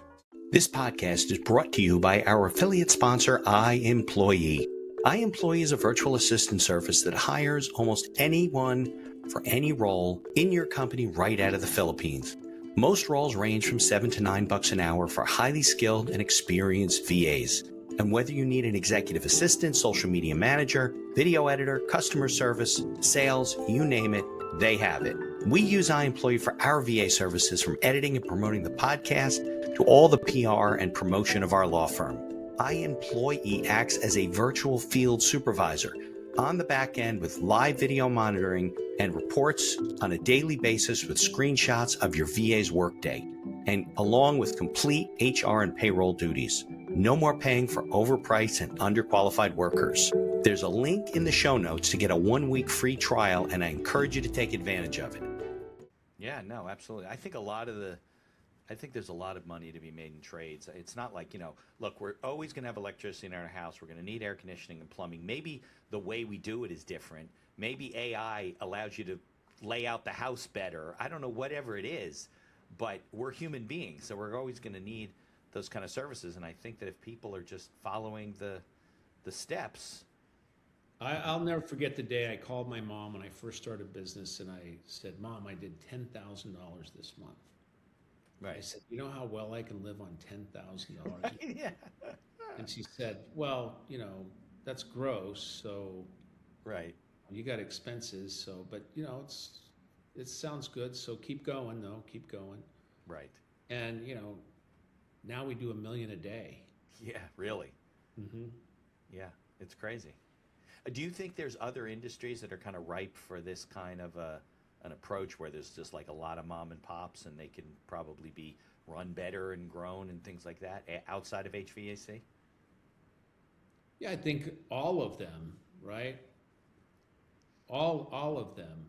This podcast is brought to you by our affiliate sponsor, iEmployee. iEmployee is a virtual assistant service that hires almost anyone for any role in your company right out of the Philippines. Most roles range from $7 to $9 an hour for highly skilled and experienced VAs. And whether you need an executive assistant, social media manager, video editor, customer service, sales, you name it, they have it. We use iEmployee for our VA services, from editing and promoting the podcast to all the PR and promotion of our law firm. iEmployee acts as a virtual field supervisor on the back end with live video monitoring and reports on a daily basis with screenshots of your VA's workday, and along with complete HR and payroll duties. No more paying for overpriced and underqualified workers. There's a link in the show notes to get a 1-week free trial, and I encourage you to take advantage of it. Yeah, no, absolutely. I think there's a lot of money to be made in trades. It's not like, look, we're always going to have electricity in our house. We're going to need air conditioning and plumbing. Maybe the way we do it is different. Maybe AI allows you to lay out the house better. I don't know, whatever it is, but we're human beings, so we're always going to need those kind of services. And I think that if people are just following the steps. I'll never forget the day I called my mom when I first started business, and I said, Mom, I did $10,000 this month. Right. I said, you know how well I can live on $10,000? Right, yeah. And she said, well, that's gross. So right. You got expenses. So, but it sounds good. So keep going though. Keep going. Right. And, now we do $1 million a day. Yeah, really. Mm-hmm. Yeah, it's crazy. Do you think there's other industries that are kind of ripe for this kind of an approach where there's just like a lot of mom and pops and they can probably be run better and grown and things like that outside of HVAC? Yeah, I think all of them, right? All of them.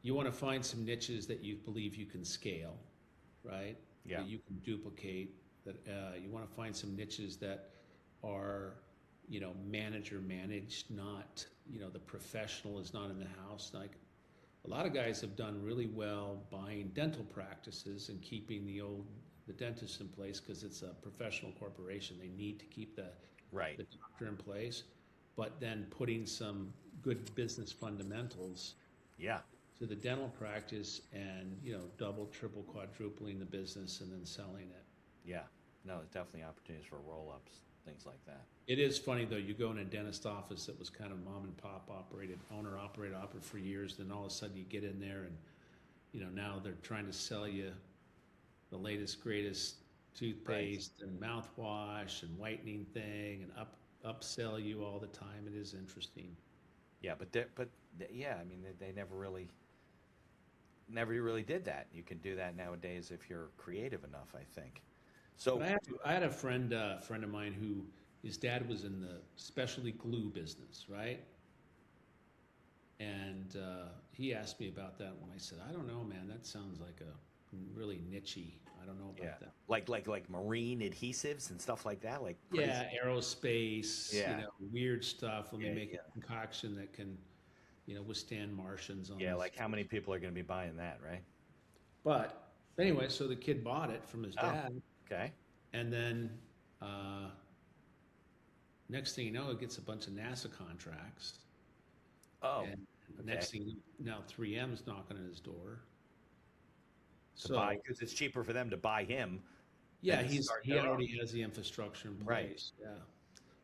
You want to find some niches that you believe you can scale, right? that you can duplicate. That you want to find some niches that are, manager managed, not, the professional is not in the house. Like a lot of guys have done really well buying dental practices and keeping the dentist in place because it's a professional corporation. They need to keep the doctor in place, but then putting some good business fundamentals to the dental practice and, double, triple, quadrupling the business and then selling it. Yeah. No, there's definitely opportunities for roll-ups, things like that. It is funny though, you go in a dentist office that was kind of mom and pop operated for years, then all of a sudden you get in there and, now they're trying to sell you the latest, greatest toothpaste and mouthwash and whitening thing and upsell you all the time. It is interesting. Yeah, but I mean, they never really did that. You can do that nowadays if you're creative enough, I think. So I had a friend of mine who his dad was in the specialty glue business, right? And he asked me about that when I said, I don't know, man, that sounds like a really niche-y. I don't know about that. Like marine adhesives and stuff like that, like aerospace, weird stuff. Let me make a concoction that can, withstand Martians. Like how many people are going to be buying that, right? But anyway, so the kid bought it from his dad. Okay. And then next thing you know, it gets a bunch of NASA contracts. Oh. And next thing, now 3M's knocking at his door. Because it's cheaper for them to buy him. Yeah, he already has the infrastructure in place. Right. Yeah.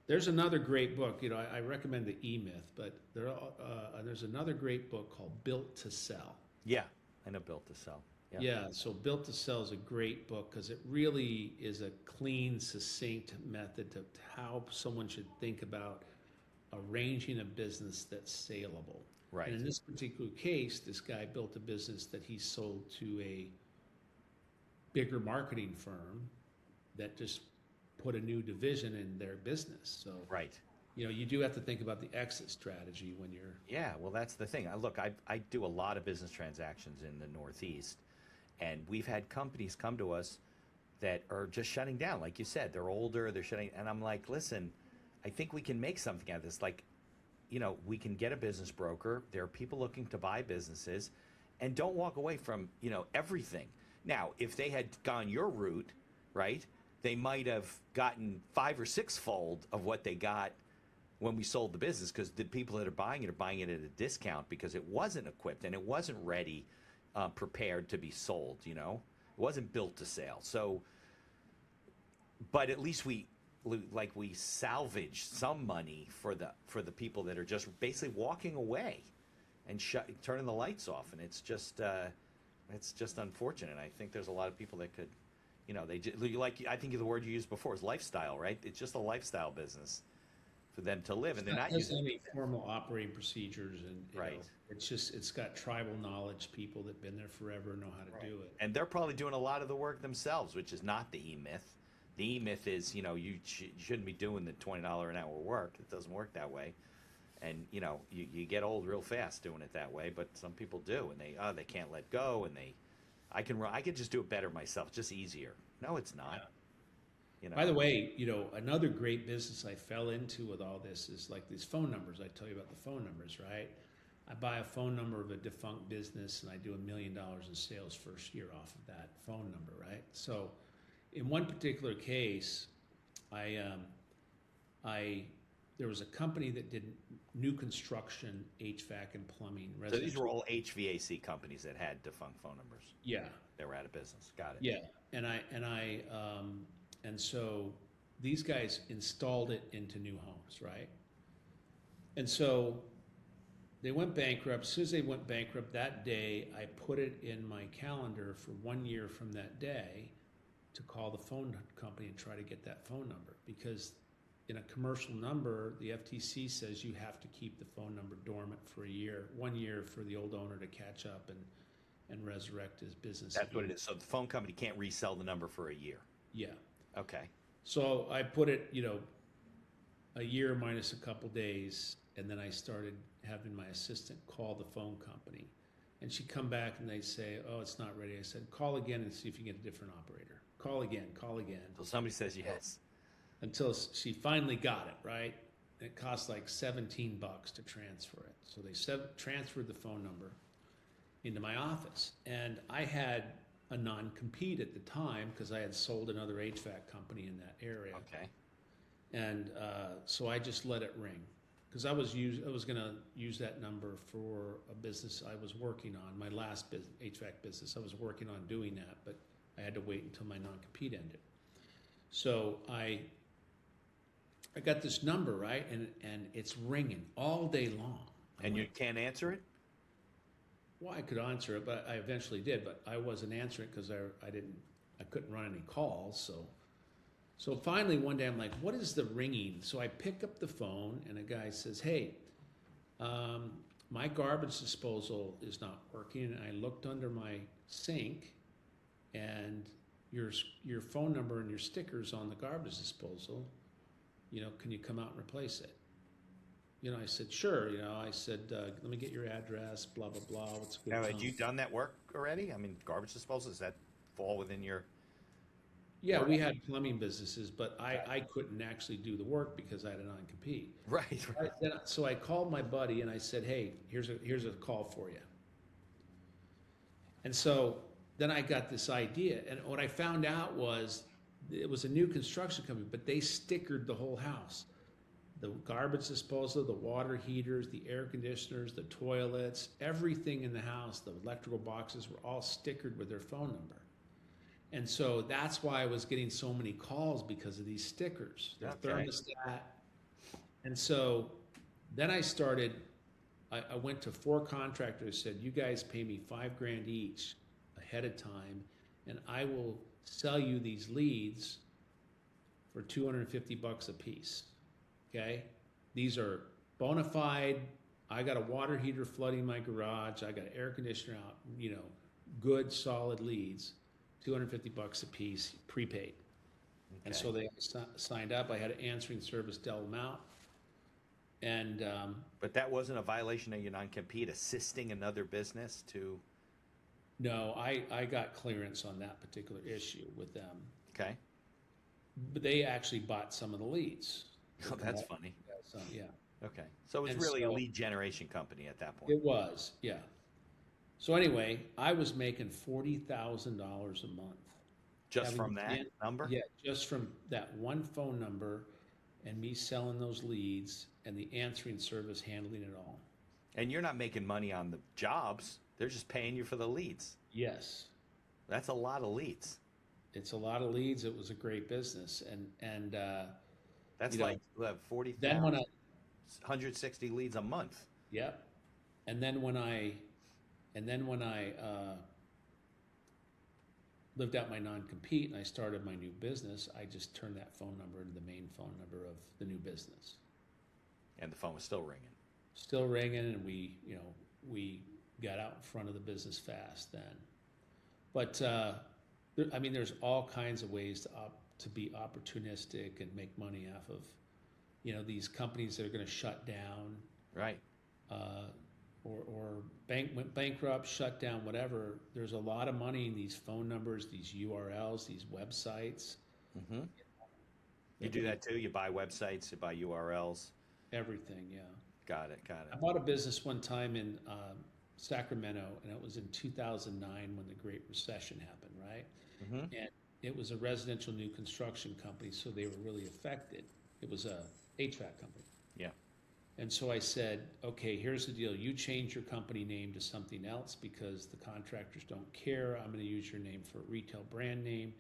There's another great book. I recommend the E-Myth, but there's another great book called Built to Sell. Yeah, I know Built to Sell. Yeah, so Built to Sell is a great book because it really is a clean, succinct method to how someone should think about arranging a business that's saleable. Right. And in this particular case, this guy built a business that he sold to a bigger marketing firm that just put a new division in their business. So, you do have to think about the exit strategy when you're... Yeah, well, that's the thing. Look, I do a lot of business transactions in the Northeast. And we've had companies come to us that are just shutting down. Like you said, they're older, they're shutting. And I'm like, listen, I think we can make something out of this. Like, we can get a business broker. There are people looking to buy businesses, and don't walk away from, everything. Now, if they had gone your route, right, they might have gotten 5 or 6-fold of what they got when we sold the business, because the people that are buying it at a discount because it wasn't equipped and it wasn't ready. Prepared to be sold, it wasn't built to sell. So, but at least we salvage some money for the people that are just basically walking away and turning the lights off, and it's just unfortunate. I think there's a lot of people that could, I think the word you used before is lifestyle, right? It's just a lifestyle business for them to live, and they're not using any formal operating procedures, and it's got tribal knowledge, people that've been there forever know how to do it, and they're probably doing a lot of the work themselves, which is not the E-Myth. The E-Myth is you shouldn't be doing the $20 an hour work. It doesn't work that way, and you get old real fast doing it that way. But some people do, and they can't let go, and I can just do it better myself, just easier. No, it's not. Yeah. By the way, another great business I fell into with all this is like these phone numbers. I tell you about the phone numbers, right? I buy a phone number of a defunct business and I do $1 million in sales first year off of that phone number, right? So in one particular case, there was a company that did new construction, HVAC and plumbing. So these were all HVAC companies that had defunct phone numbers. Yeah. They were out of business. Got it. Yeah. And so these guys installed it into new homes, right? And so they went bankrupt. As soon as they went bankrupt that day, I put it in my calendar for 1 year from that day to call the phone company and try to get that phone number. Because in a commercial number, the FTC says you have to keep the phone number dormant for a year, 1 year for the old owner to catch up and resurrect his business. That's what it is. So the phone company can't resell the number for a year. Yeah. Okay. So I put it, a year minus a couple days, and then I started having my assistant call the phone company. And she'd come back and they'd say, oh, it's not ready. I said, call again and see if you can get a different operator. Call again, call again. So somebody says yes. Until she finally got it, right? It cost like $17 to transfer it. So they transferred the phone number into my office. And I had a non-compete at the time because I had sold another HVAC company in that area. Okay. And so I just let it ring because I was going to use that number for a business I was working on, my last HVAC business. I was working on doing that, but I had to wait until my non-compete ended. So I got this number, right? And it's ringing all day long. And you can't answer it? Well, I could answer it, but I eventually did, but I wasn't answering because I couldn't run any calls. So finally one day I'm like, what is the ringing? So I pick up the phone and a guy says, hey, my garbage disposal is not working. And I looked under my sink and your phone number and your stickers on the garbage disposal, can you come out and replace it? I said, sure. I said, let me get your address, blah, blah, blah. What's a good Now, time? had you done that work already? I mean, garbage disposal, does that fall within your... Yeah, we had plumbing businesses, but I couldn't actually do the work because I had a non-compete. Right. So I called my buddy and I said, hey, here's a call for you. And so then I got this idea. And what I found out was it was a new construction company, but they stickered the whole house. The garbage disposal, the water heaters, the air conditioners, the toilets, everything in the house, the electrical boxes were all stickered with their phone number. And so that's why I was getting so many calls because of these stickers, their thermostat. And so then I went to 4 contractors, said, you guys pay me $5,000 each ahead of time, and I will sell you these leads for $250 a piece. Okay? These are bona fide. I got a water heater flooding my garage. I got an air conditioner out, good solid leads, $250 a piece, prepaid. Okay. And so they signed up. I had an answering service dealt them out. And but that wasn't a violation of your non-compete, assisting another business to... No, I got clearance on that particular issue with them. Okay. But they actually bought some of the leads. Oh, that's funny. Yeah. Okay. So it was really a lead generation company at that point. It was, yeah. So anyway, I was making $40,000 a month. Just from that number? Yeah, just from that one phone number and me selling those leads and the answering service handling it all. And you're not making money on the jobs. They're just paying you for the leads. Yes. That's a lot of leads. It's a lot of leads. It was a great business. And that's like 40,000, then when 160 leads a month. Yep. And then when I lived out my non-compete and I started my new business, I just turned that phone number into the main phone number of the new business. And the phone was still ringing. Still ringing, and we got out in front of the business fast then. But there's all kinds of ways to be opportunistic and make money off of, these companies that are going to shut down, right? Or went bankrupt, shut down, whatever. There's a lot of money in these phone numbers, these URLs, these websites. Mm-hmm. You do that too? You buy websites, you buy URLs? Everything, yeah. Got it. I bought a business one time in Sacramento, and it was in 2009 when the Great Recession happened, right? Mm-hmm. And it was a residential new construction company, so they were really affected. It was a HVAC company. Yeah. And so I said, okay, here's the deal. You change your company name to something else because the contractors don't care. I'm going to use your name for a retail brand name.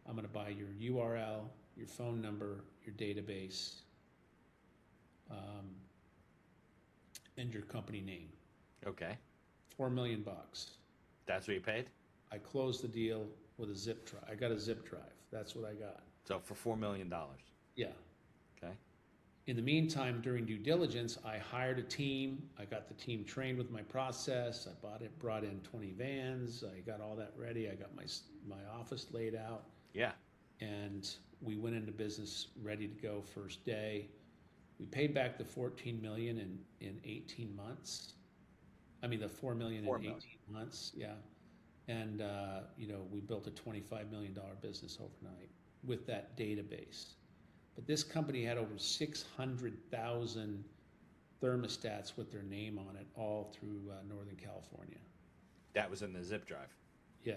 I'm going to buy your URL, your phone number, your database, and your company name. Okay. $4 million. That's what you paid? I closed the deal with a zip drive. I got a zip drive. That's what I got. So for $4 million? Yeah. Okay. In the meantime, during due diligence, I hired a team. I got the team trained with my process. I brought in 20 vans. I got all that ready. I got my office laid out. Yeah. And we went into business ready to go first day. We paid back the $14 million in 18 months. I mean, the 4 million in 4 million. 18 months. Yeah. And, we built a $25 million business overnight with that database. But this company had over 600,000 thermostats with their name on it all through Northern California. That was in the zip drive. Yeah.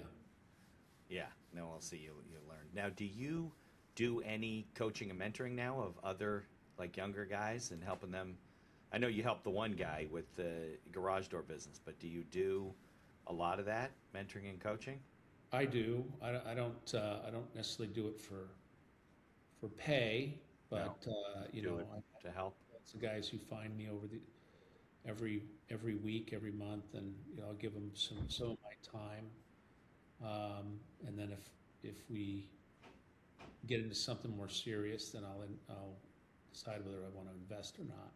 Yeah. No, I'll see you learn. Now, do you do any coaching and mentoring now of other like younger guys and helping them? I know you helped the one guy with the garage door business, but do you do a lot of that mentoring and coaching? I do. I don't necessarily do it for pay, but Do it to help. lots of guys who find me over the every week, every month, and I'll give them some of my time. And then if we get into something more serious, then I'll decide whether I want to invest or not.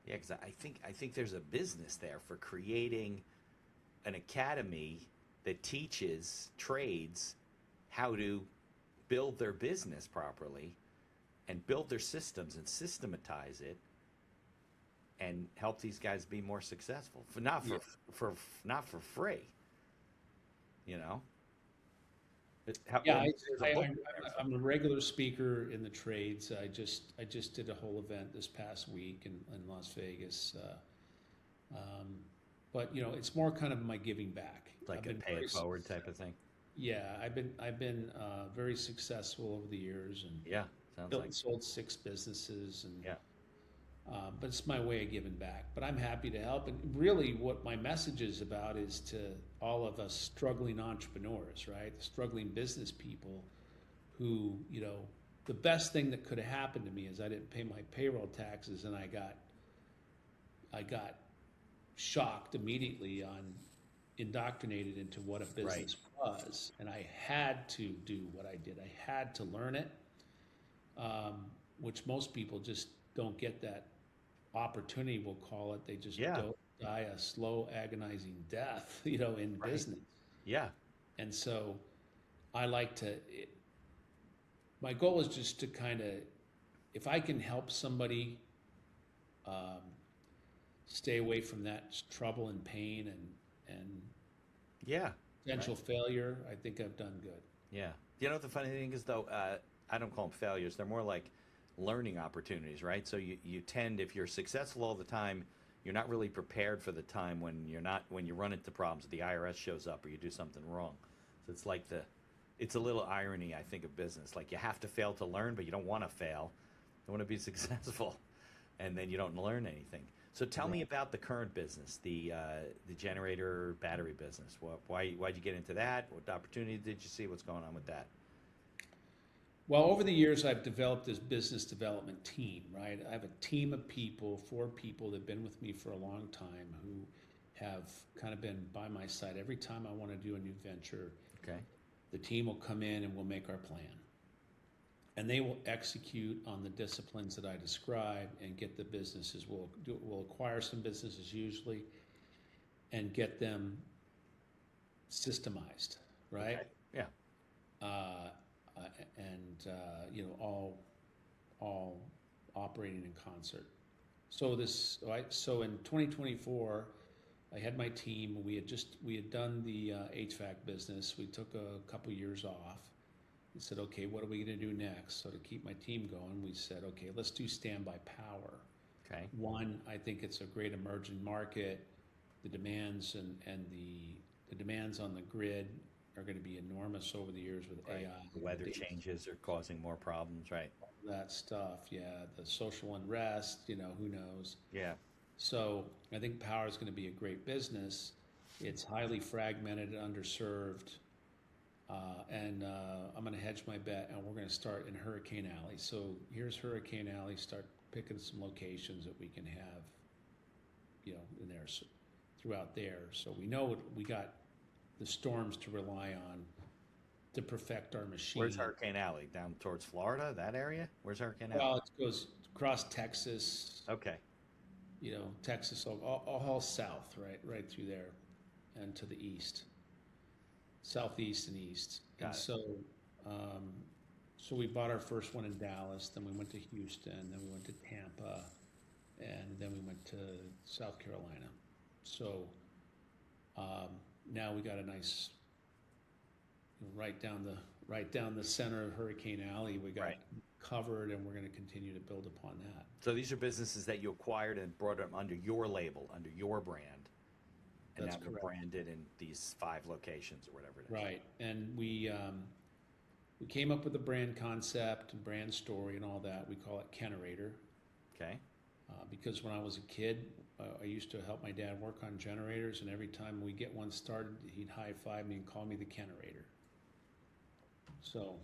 Yeah, because I think there's a business there for creating an academy that teaches trades how to build their business properly and build their systems and systematize it and help these guys be more successful. Not for free, you know. Yeah, I'm a regular speaker in the trades. I just did a whole event this past week in Las Vegas. But it's more kind of my giving back. Like a pay it forward type of thing. Yeah, I've been very successful over the years, and Yeah, sounds built like. and sold 6 businesses, and Yeah. but it's my way of giving back. But I'm happy to help. And really, what my message is about is to all of us struggling entrepreneurs, right? Struggling business people who, the best thing that could have happened to me is I didn't pay my payroll taxes, and I got shocked immediately on indoctrinated into what a business was, and I had to do what I did. I had to learn it, which most people just don't get that opportunity, we'll call it. They just don't die a slow, agonizing death, in business. Yeah. And so I like to, my goal is just to kind of, if I can help somebody stay away from that trouble and pain and potential failure, I think I've done good. Yeah. You know what the funny thing is, though? I don't call them failures. They're more like learning opportunities, right? So you tend, if you're successful all the time, you're not really prepared for the time when you run into problems, the IRS shows up or you do something wrong. So it's like it's a little irony, I think, of business. Like you have to fail to learn, but you don't want to fail. You want to be successful, and then you don't learn anything. So tell me about the current business, the generator battery business. Why'd you get into that? What opportunity did you see? What's going on with that? Well, over the years, I've developed this business development team, right? I have a team of people, 4 people that have been with me for a long time who have kind of been by my side every time I want to do a new venture. Okay. The team will come in and we'll make our plan. And they will execute on the disciplines that I describe and get the businesses. We'll acquire some businesses usually and get them systemized, right? Okay. Yeah. All operating in concert. So in 2024, I had my team. We had done the HVAC business. We took a couple years off. We said, okay, what are we going to do next? So to keep my team going, we said, okay, let's do standby power. Okay. One, I think it's a great emerging market. The demands and the demands on the grid are going to be enormous over the years with AI. The weather changes are causing more problems, right? That stuff, yeah. The social unrest, who knows? Yeah. So I think power is going to be a great business. It's highly fragmented and underserved. And I'm going to hedge my bet, and we're going to start in Hurricane Alley. So here's Hurricane Alley. Start picking some locations that we can have, in there, throughout there. So we know we got the storms to rely on to perfect our machine. Where's Hurricane Alley? Down towards Florida, that area? Where's Hurricane Alley? Well, it goes across Texas. Okay. Texas, all south, right through there, and to the east, southeast and east. Got it. So we bought our first one in Dallas. Then we went to Houston. Then we went to Tampa, and then we went to South Carolina. So now we got a nice, right down the center of Hurricane Alley. We got Right. covered, and we're going to continue to build upon that. So these are businesses that you acquired and brought them under your label, under your brand, and That's now they're correct. branded in these 5 locations or whatever it is. Right, and we came up with a brand concept and brand story and all that. We call it Kennerator, Okay. because when I was a kid, I used to help my dad work on generators, and every time we get one started, he'd high five me and call me the Kennerator. So,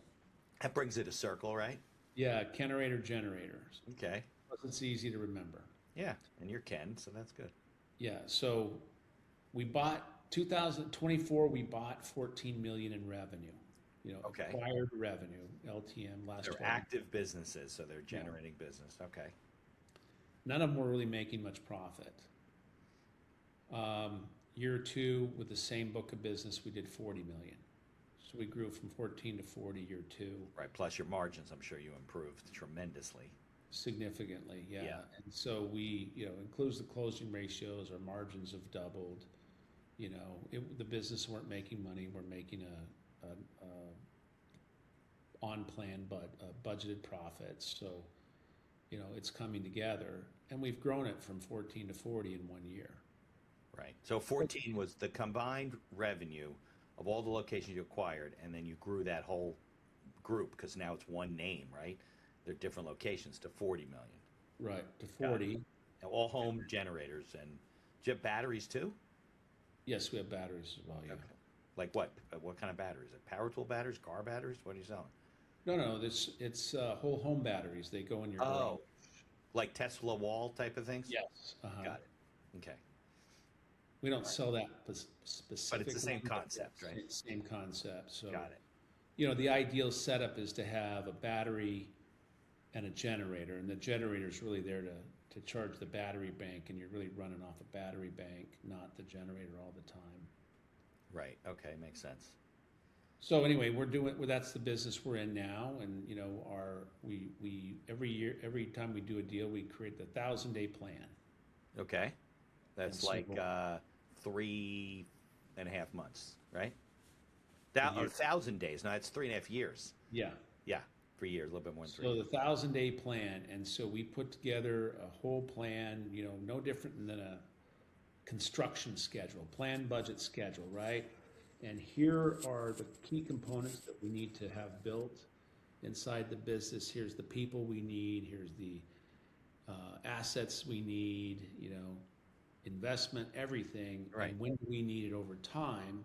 That brings it a circle, right? yeah, Kennerator generators. Okay. Plus, it's easy to remember. Yeah, and you're Ken, so that's good. Yeah, so we bought 2024. We bought 14 million in revenue. Okay. Acquired revenue, LTM last. They're 12 active businesses, so they're generating business. Okay. None of them were really making much profit. Year 2 with the same book of business, we did 40 million. So we grew from 14 to 40 year 2. Right. Plus your margins, I'm sure you improved tremendously. Significantly, yeah. Yeah. And so we, includes the closing ratios, our margins have doubled. The business weren't making money. We're making a on plan, but budgeted profits. So, it's coming together, and we've grown it from 14 to 40 in 1 year. Right. So 14 was the combined revenue of all the locations you acquired, and then you grew that whole group because now it's one name, right? They're different locations to 40 million. Right, to 40. Now, all home generators, and do you have batteries too? Yes, we have batteries as well, yeah. Okay. Like what? What kind of batteries? Power tool batteries, car batteries? What are you selling? No, it's whole home batteries. They go in your Oh, garage. like Tesla wall type of things? Yes. Got it. Okay. We don't sell that specifically. But it's the same but concept, it's right? the Same concept. So, Got it. the ideal setup is to have a battery and a generator, and the generator is really there to charge the battery bank, and you're really running off a battery bank, not the generator all the time. Right. Okay. Makes sense. So anyway, that's the business we're in now, and we every year, every time we do a deal, we create the 1,000-day plan. Okay. That's And so- like 3.5 months, right? A year. 1,000 days. No, it's 3.5 years. Yeah. Yeah, 3 years, a little bit more than 3. So the 1,000-day plan, and so we put together a whole plan, no different than a construction schedule, plan, budget, schedule, right? And here are the key components that we need to have built inside the business. Here's the people we need. Here's the assets we need. Investment, everything. Right. And when do we need it over time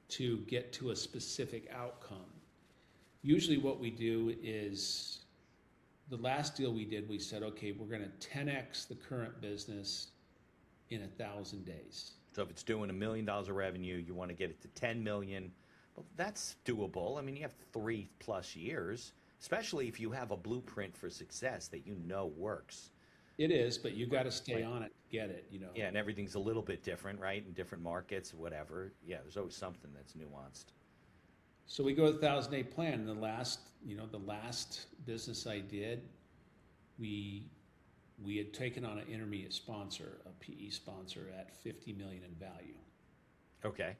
to get to a specific outcome? Usually, what we do is the last deal we did. We said, okay, we're going to 10x the current business in 1,000 days. So if it's doing $1 million of revenue, you want to get it to 10 million. Well, that's doable. I mean, you have 3+ years, especially if you have a blueprint for success that works. It is, but you got to stay on it to get it. Yeah, and everything's a little bit different, right? In different markets, whatever. Yeah, there's always something that's nuanced. So we go to the 1,000-day plan. And the last business I did, we had taken on an intermediate sponsor, a PE sponsor at 50 million in value. Okay.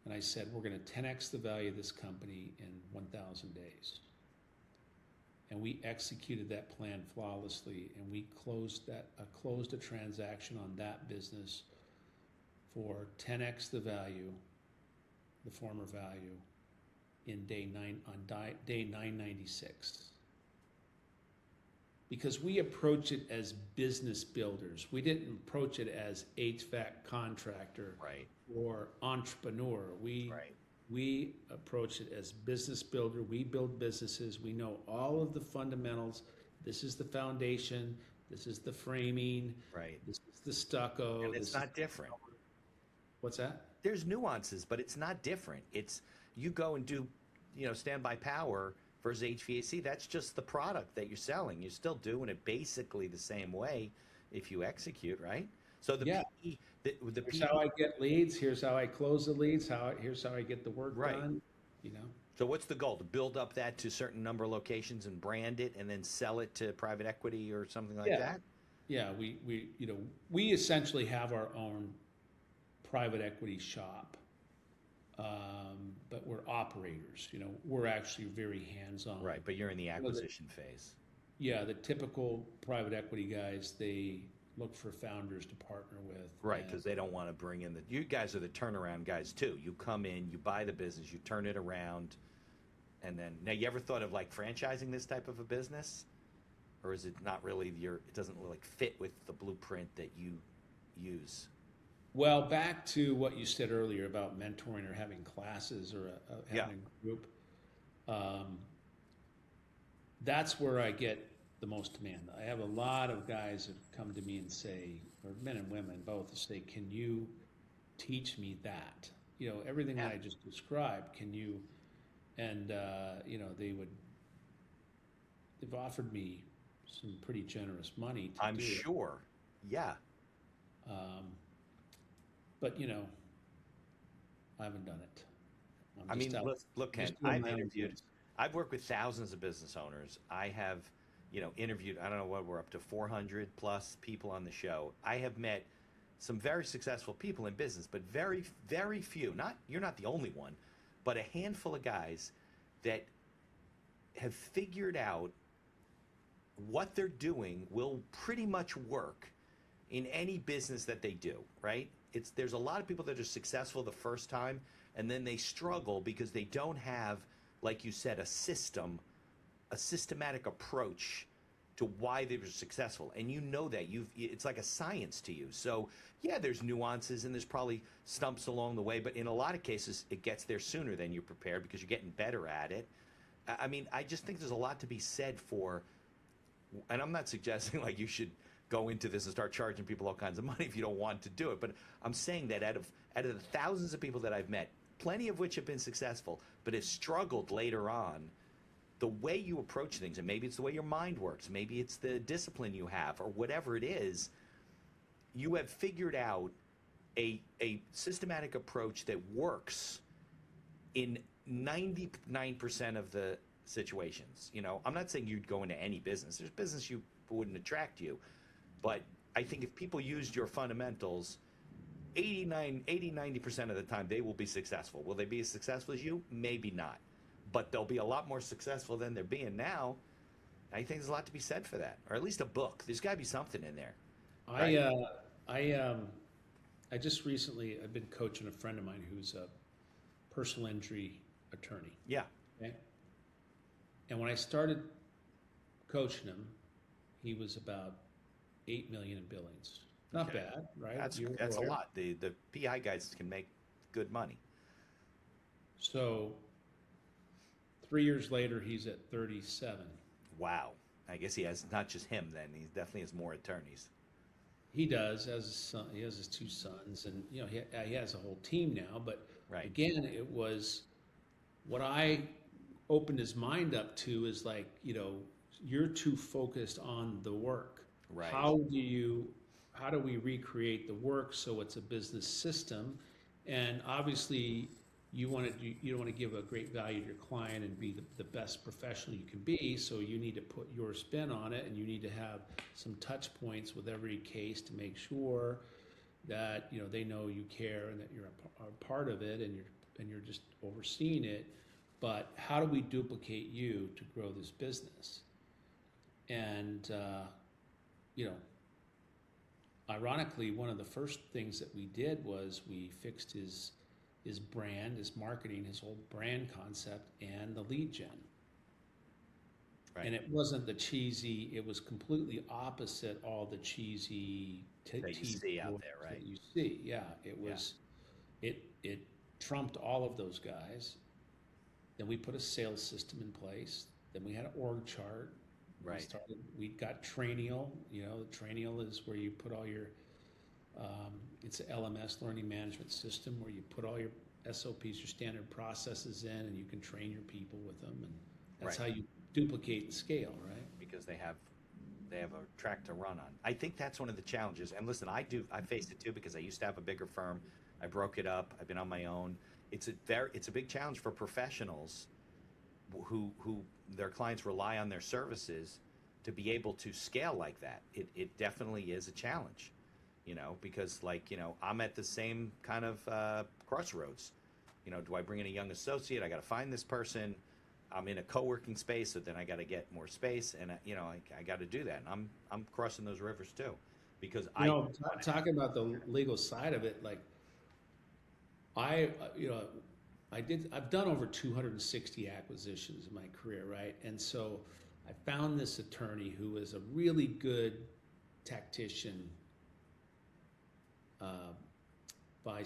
And I said, we're going to 10x the value of this company in 1,000 days. And we executed that plan flawlessly, and we closed a transaction on that business for 10x the value, the former value, in day 996. Because we approach it as business builders. We didn't approach it as HVAC contractor, Right. or entrepreneur. We approach it as business builder. We build businesses. We know all of the fundamentals. This is the foundation. This is the framing. Right. This is the stucco. And it's not different. What's that? There's nuances, but it's not different. It's you go and do, standby power versus HVAC. That's just the product that you're selling. You're still doing it basically the same way if you execute, right? So the PE, the Here's PE, how I get leads. Here's how I close the leads. Here's how I get the work Right. done. So what's the goal? To build up that to a certain number of locations and brand it and then sell it to private equity or something like that? Yeah, we essentially have our own private equity shop, but we're operators. We're actually very hands-on. Right, but you're in the acquisition phase. Yeah, the typical private equity guys, they look for founders to partner with. Right, because they don't want to bring in you guys are the turnaround guys too. You come in, you buy the business, you turn it around, and then now you ever thought of like franchising this type of a business? Or is it not really it doesn't really fit with the blueprint that you use? Well, back to what you said earlier about mentoring or having classes or having a group, that's where I get the most demand. I have a lot of guys that come to me and say, or men and women both, say, can you teach me that? Everything that I just described, can you? And, they've offered me some pretty generous money to I'm do sure. Yeah. But, I haven't done it. I mean, look, Ken, I've worked with thousands of business owners. I have, interviewed, I don't know what, we're up to 400 plus people on the show. I have met some very successful people in business, but very, very few, you're not the only one, but a handful of guys that have figured out what they're doing will pretty much work in any business that they do, right? There's a lot of people that are successful the first time, and then they struggle because they don't have, like you said, a systematic approach to why they were successful. And that it's like a science to you. So yeah, there's nuances and there's probably stumps along the way, but in a lot of cases it gets there sooner than you're prepared because you're getting better at it. I mean, I just think there's a lot to be said for, and I'm not suggesting like you should go into this and start charging people all kinds of money if you don't want to do it. But I'm saying that out of the thousands of people that I've met, plenty of which have been successful, but have struggled later on, the way you approach things, and maybe it's the way your mind works, maybe it's the discipline you have, or whatever it is, you have figured out a systematic approach that works in 99% of the situations. I'm not saying you'd go into any business. There's business you wouldn't attract you. But I think if people used your fundamentals, 90% of the time, they will be successful. Will they be as successful as you? Maybe not. But they'll be a lot more successful than they're being now. I think there's a lot to be said for that. Or at least a book. There's got to be something in there. Right? I just recently, I've been coaching a friend of mine who's a personal injury attorney. Yeah. Okay? And when I started coaching him, he was about $8 million in billings. Not bad, right? That's a lot. The PI guys can make good money. So 3 years later, he's at 37. Wow. I guess he has not just him then. He definitely has more attorneys. He does. Has his son. He has his two sons, and he has a whole team now. But again, it was what I opened his mind up to is like, you're too focused on the work. Right. How do we recreate the work so it's a business system? And obviously, you don't want to give a great value to your client and be the best professional you can be. So you need to put your spin on it, and you need to have some touch points with every case to make sure that they know you care and that you're a part of it, and you're just overseeing it. But how do we duplicate you to grow this business? And ironically, one of the first things that we did was we fixed his brand, his marketing, his whole brand concept, and the lead gen. Right. And it wasn't the cheesy, it was completely opposite all the cheesy that you see out there, right? That you see, yeah. It was, it trumped all of those guys. Then we put a sales system in place. Then we had an org chart. Right. We got Trainial. Trainial is where you put all your, it's an LMS, learning management system, where you put all your SOPs, your standard processes in, and you can train your people with them. And that's how you duplicate and scale, right? Because they have a track to run on. I think that's one of the challenges. And listen, I faced it too, because I used to have a bigger firm. I broke it up. I've been on my own. It's a big challenge for professionals who their clients rely on their services to be able to scale like that, it definitely is a challenge, because I'm at the same kind of crossroads. Do I bring in a young associate? I got to find this person. I'm in a co-working space, so then I got to get more space, and I got to do that. And I'm crossing those rivers too, because talking about the legal side of it, like I've done over 260 acquisitions in my career, right? And so I found this attorney who is a really good tactician, by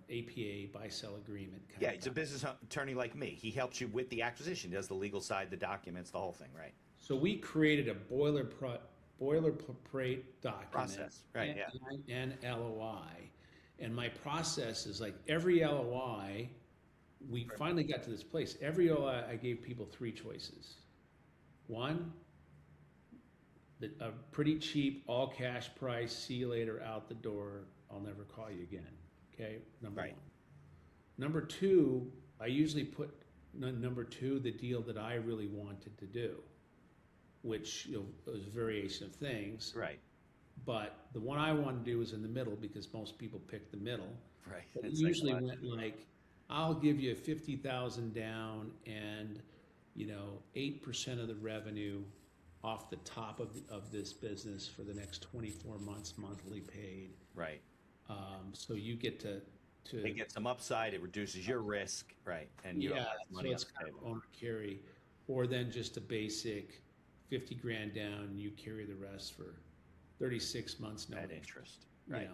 APA, buy-sell agreement kind of he's a business attorney like me. He helps you with the acquisition, does the legal side, the documents, the whole thing, right? So we created a boilerplate document Process, right? and LOI. And my process is like every LOI, we finally got to this place. Every LOI, I gave people three choices. One, a pretty cheap, all cash price, see you later, out the door, I'll never call you again. Okay, number one. Number two, I usually put number two, the deal that I really wanted to do, which was a variation of things. Right. But the one I want to do is in the middle because most people pick the middle. Right. But it usually went like, I'll give you 50,000 down and 8% of the revenue off the top of this business for the next 24 months, monthly paid. Right. So you get to it gets some upside. It reduces your risk, right? And you so it's kind of owner carry, or then just a basic 50 grand down. You carry the rest for 36 months, no interest, right?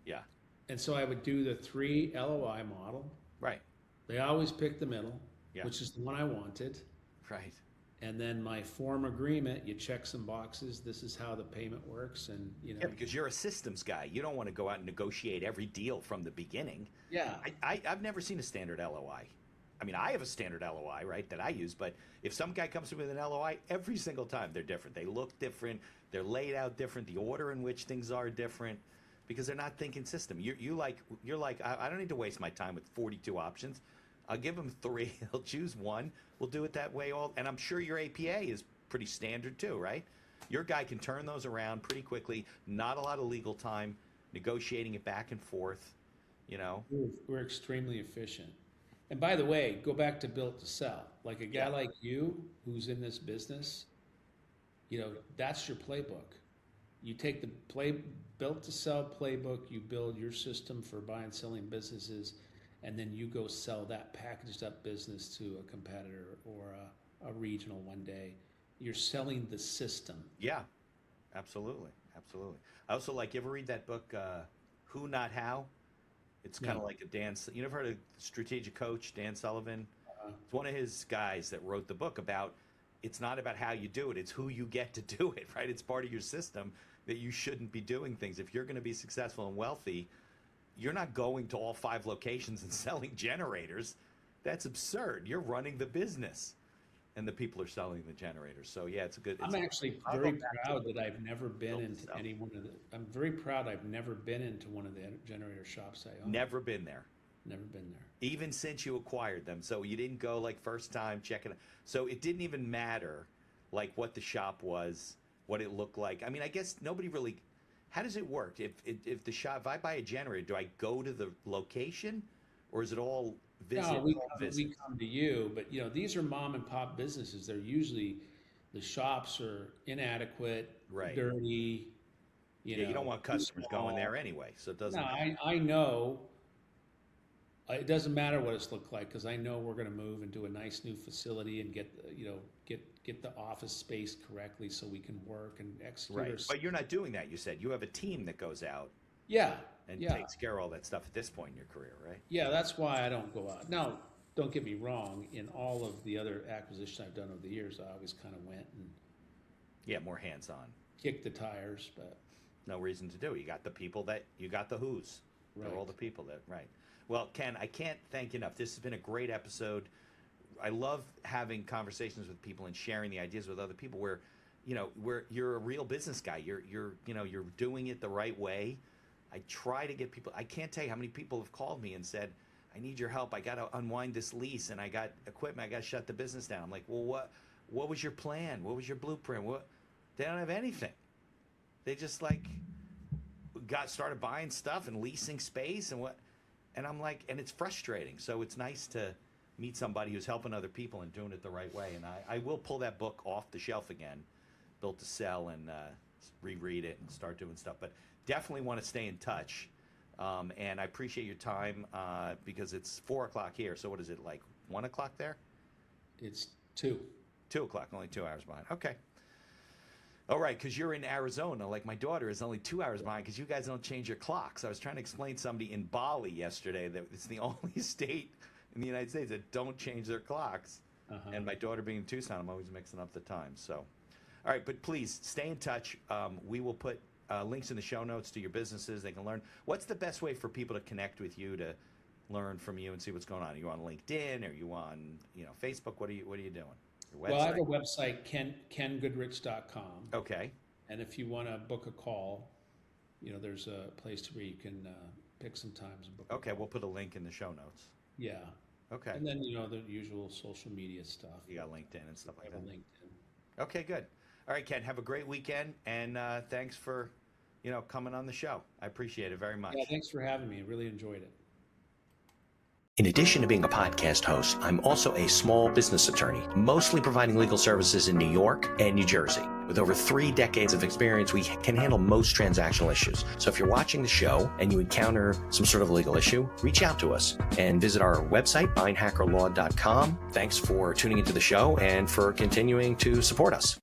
Yeah. And so I would do the 3 LOI model. Right. They always pick the middle, which is the one I wanted. Right. And then my form agreement, you check some boxes. This is how the payment works, and Yeah, because you're a systems guy. You don't want to go out and negotiate every deal from the beginning. Yeah. I've never seen a standard LOI. I mean, I have a standard LOI, right, that I use, but if some guy comes in with an LOI, every single time they're different. They look different. They're laid out different. The order in which things are different, because they're not thinking system. You're like, I don't need to waste my time with 42 options. I'll give them 3. He'll choose one. We'll do it that way and I'm sure your APA is pretty standard too, right? Your guy can turn those around pretty quickly. Not a lot of legal time, negotiating it back and forth, We're extremely efficient. And by the way, go back to built to sell. Like a guy like you who's in this business, that's your playbook. You take the built to sell playbook, you build your system for buying and selling businesses, and then you go sell that packaged up business to a competitor or a regional one day. You're selling the system. Yeah, absolutely. Absolutely. I also you ever read that book, Who Not How? It's kind of like a you ever heard of strategic coach, Dan Sullivan? It's one of his guys that wrote the book about, it's not about how you do it, it's who you get to do it, right? It's part of your system that you shouldn't be doing things. If you're going to be successful and wealthy, you're not going to all 5 locations and selling generators. That's absurd. You're running the business, and the people are selling the generators. So yeah, I'm actually very proud that I've never been into any one of the. I'm very proud I've never been into one of the generator shops I own. Never been there. Never been there. Even since you acquired them, so you didn't go first time checking. So it didn't even matter, what the shop was, what it looked like. I mean, I guess nobody really. How does it work? If the shop, if I buy a generator, do I go to the location, or is it all visit? No, we come to you, but these are mom and pop businesses. They're usually, the shops are inadequate, dirty. You don't want customers going there anyway, so it doesn't. No, I know. It doesn't matter what it's looked like because I know we're going to move into a nice new facility and get the office space correctly so we can work and execute. Right, but you're not doing that. You said you have a team that goes out. Yeah. And takes care of all that stuff at this point in your career, right? Yeah, that's why I don't go out. Now, don't get me wrong. In all of the other acquisitions I've done over the years, I always kind of went and more hands-on. Kicked the tires, but no reason to do. You got the people you got the who's. Right. They're all the people that Well, Ken, I can't thank you enough. This has been a great episode. I love having conversations with people and sharing the ideas with other people where you're a real business guy. You're doing it the right way. I try to get people. I can't tell you how many people have called me and said, "I need your help. I got to unwind this lease, and I got equipment. I got to shut the business down." I'm like, "Well, what was your plan? What was your blueprint? They don't have anything. They just started buying stuff and leasing space and I'm like, and it's frustrating. So it's nice to meet somebody who's helping other people and doing it the right way. And I will pull that book off the shelf again, Built to Sell, and reread it and start doing stuff. But definitely want to stay in touch. And I appreciate your time because it's 4 o'clock here. So what is it, 1 o'clock there? It's 2. 2 o'clock, only 2 hours behind. Okay. All right, because you're in Arizona. My daughter is only 2 hours behind because you guys don't change your clocks. I was trying to explain to somebody in Bali yesterday that it's the only state in the United States that don't change their clocks. And my daughter being in Tucson, I'm always mixing up the time. So, all right, but please stay in touch. We will put links in the show notes to your businesses. They can learn. What's the best way for people to connect with you, to learn from you and see what's going on? Are you on LinkedIn? Are you on Facebook? What are you doing? Your website? Well, I have a website, kengoodrich.com. Okay. And if you want to book a call, there's a place where you can pick some times and book a Okay, call. we'll put a link in the show notes. Yeah. Okay. And then, the usual social media stuff. You got LinkedIn and stuff like I have that. a LinkedIn. Okay, good. All right, Ken, have a great weekend, and thanks for, coming on the show. I appreciate it very much. Yeah, thanks for having me. I really enjoyed it. In addition to being a podcast host, I'm also a small business attorney, mostly providing legal services in New York and New Jersey. With over 3 decades of experience, we can handle most transactional issues. So if you're watching the show and you encounter some sort of legal issue, reach out to us and visit our website, beinhakerlaw.com. Thanks for tuning into the show and for continuing to support us.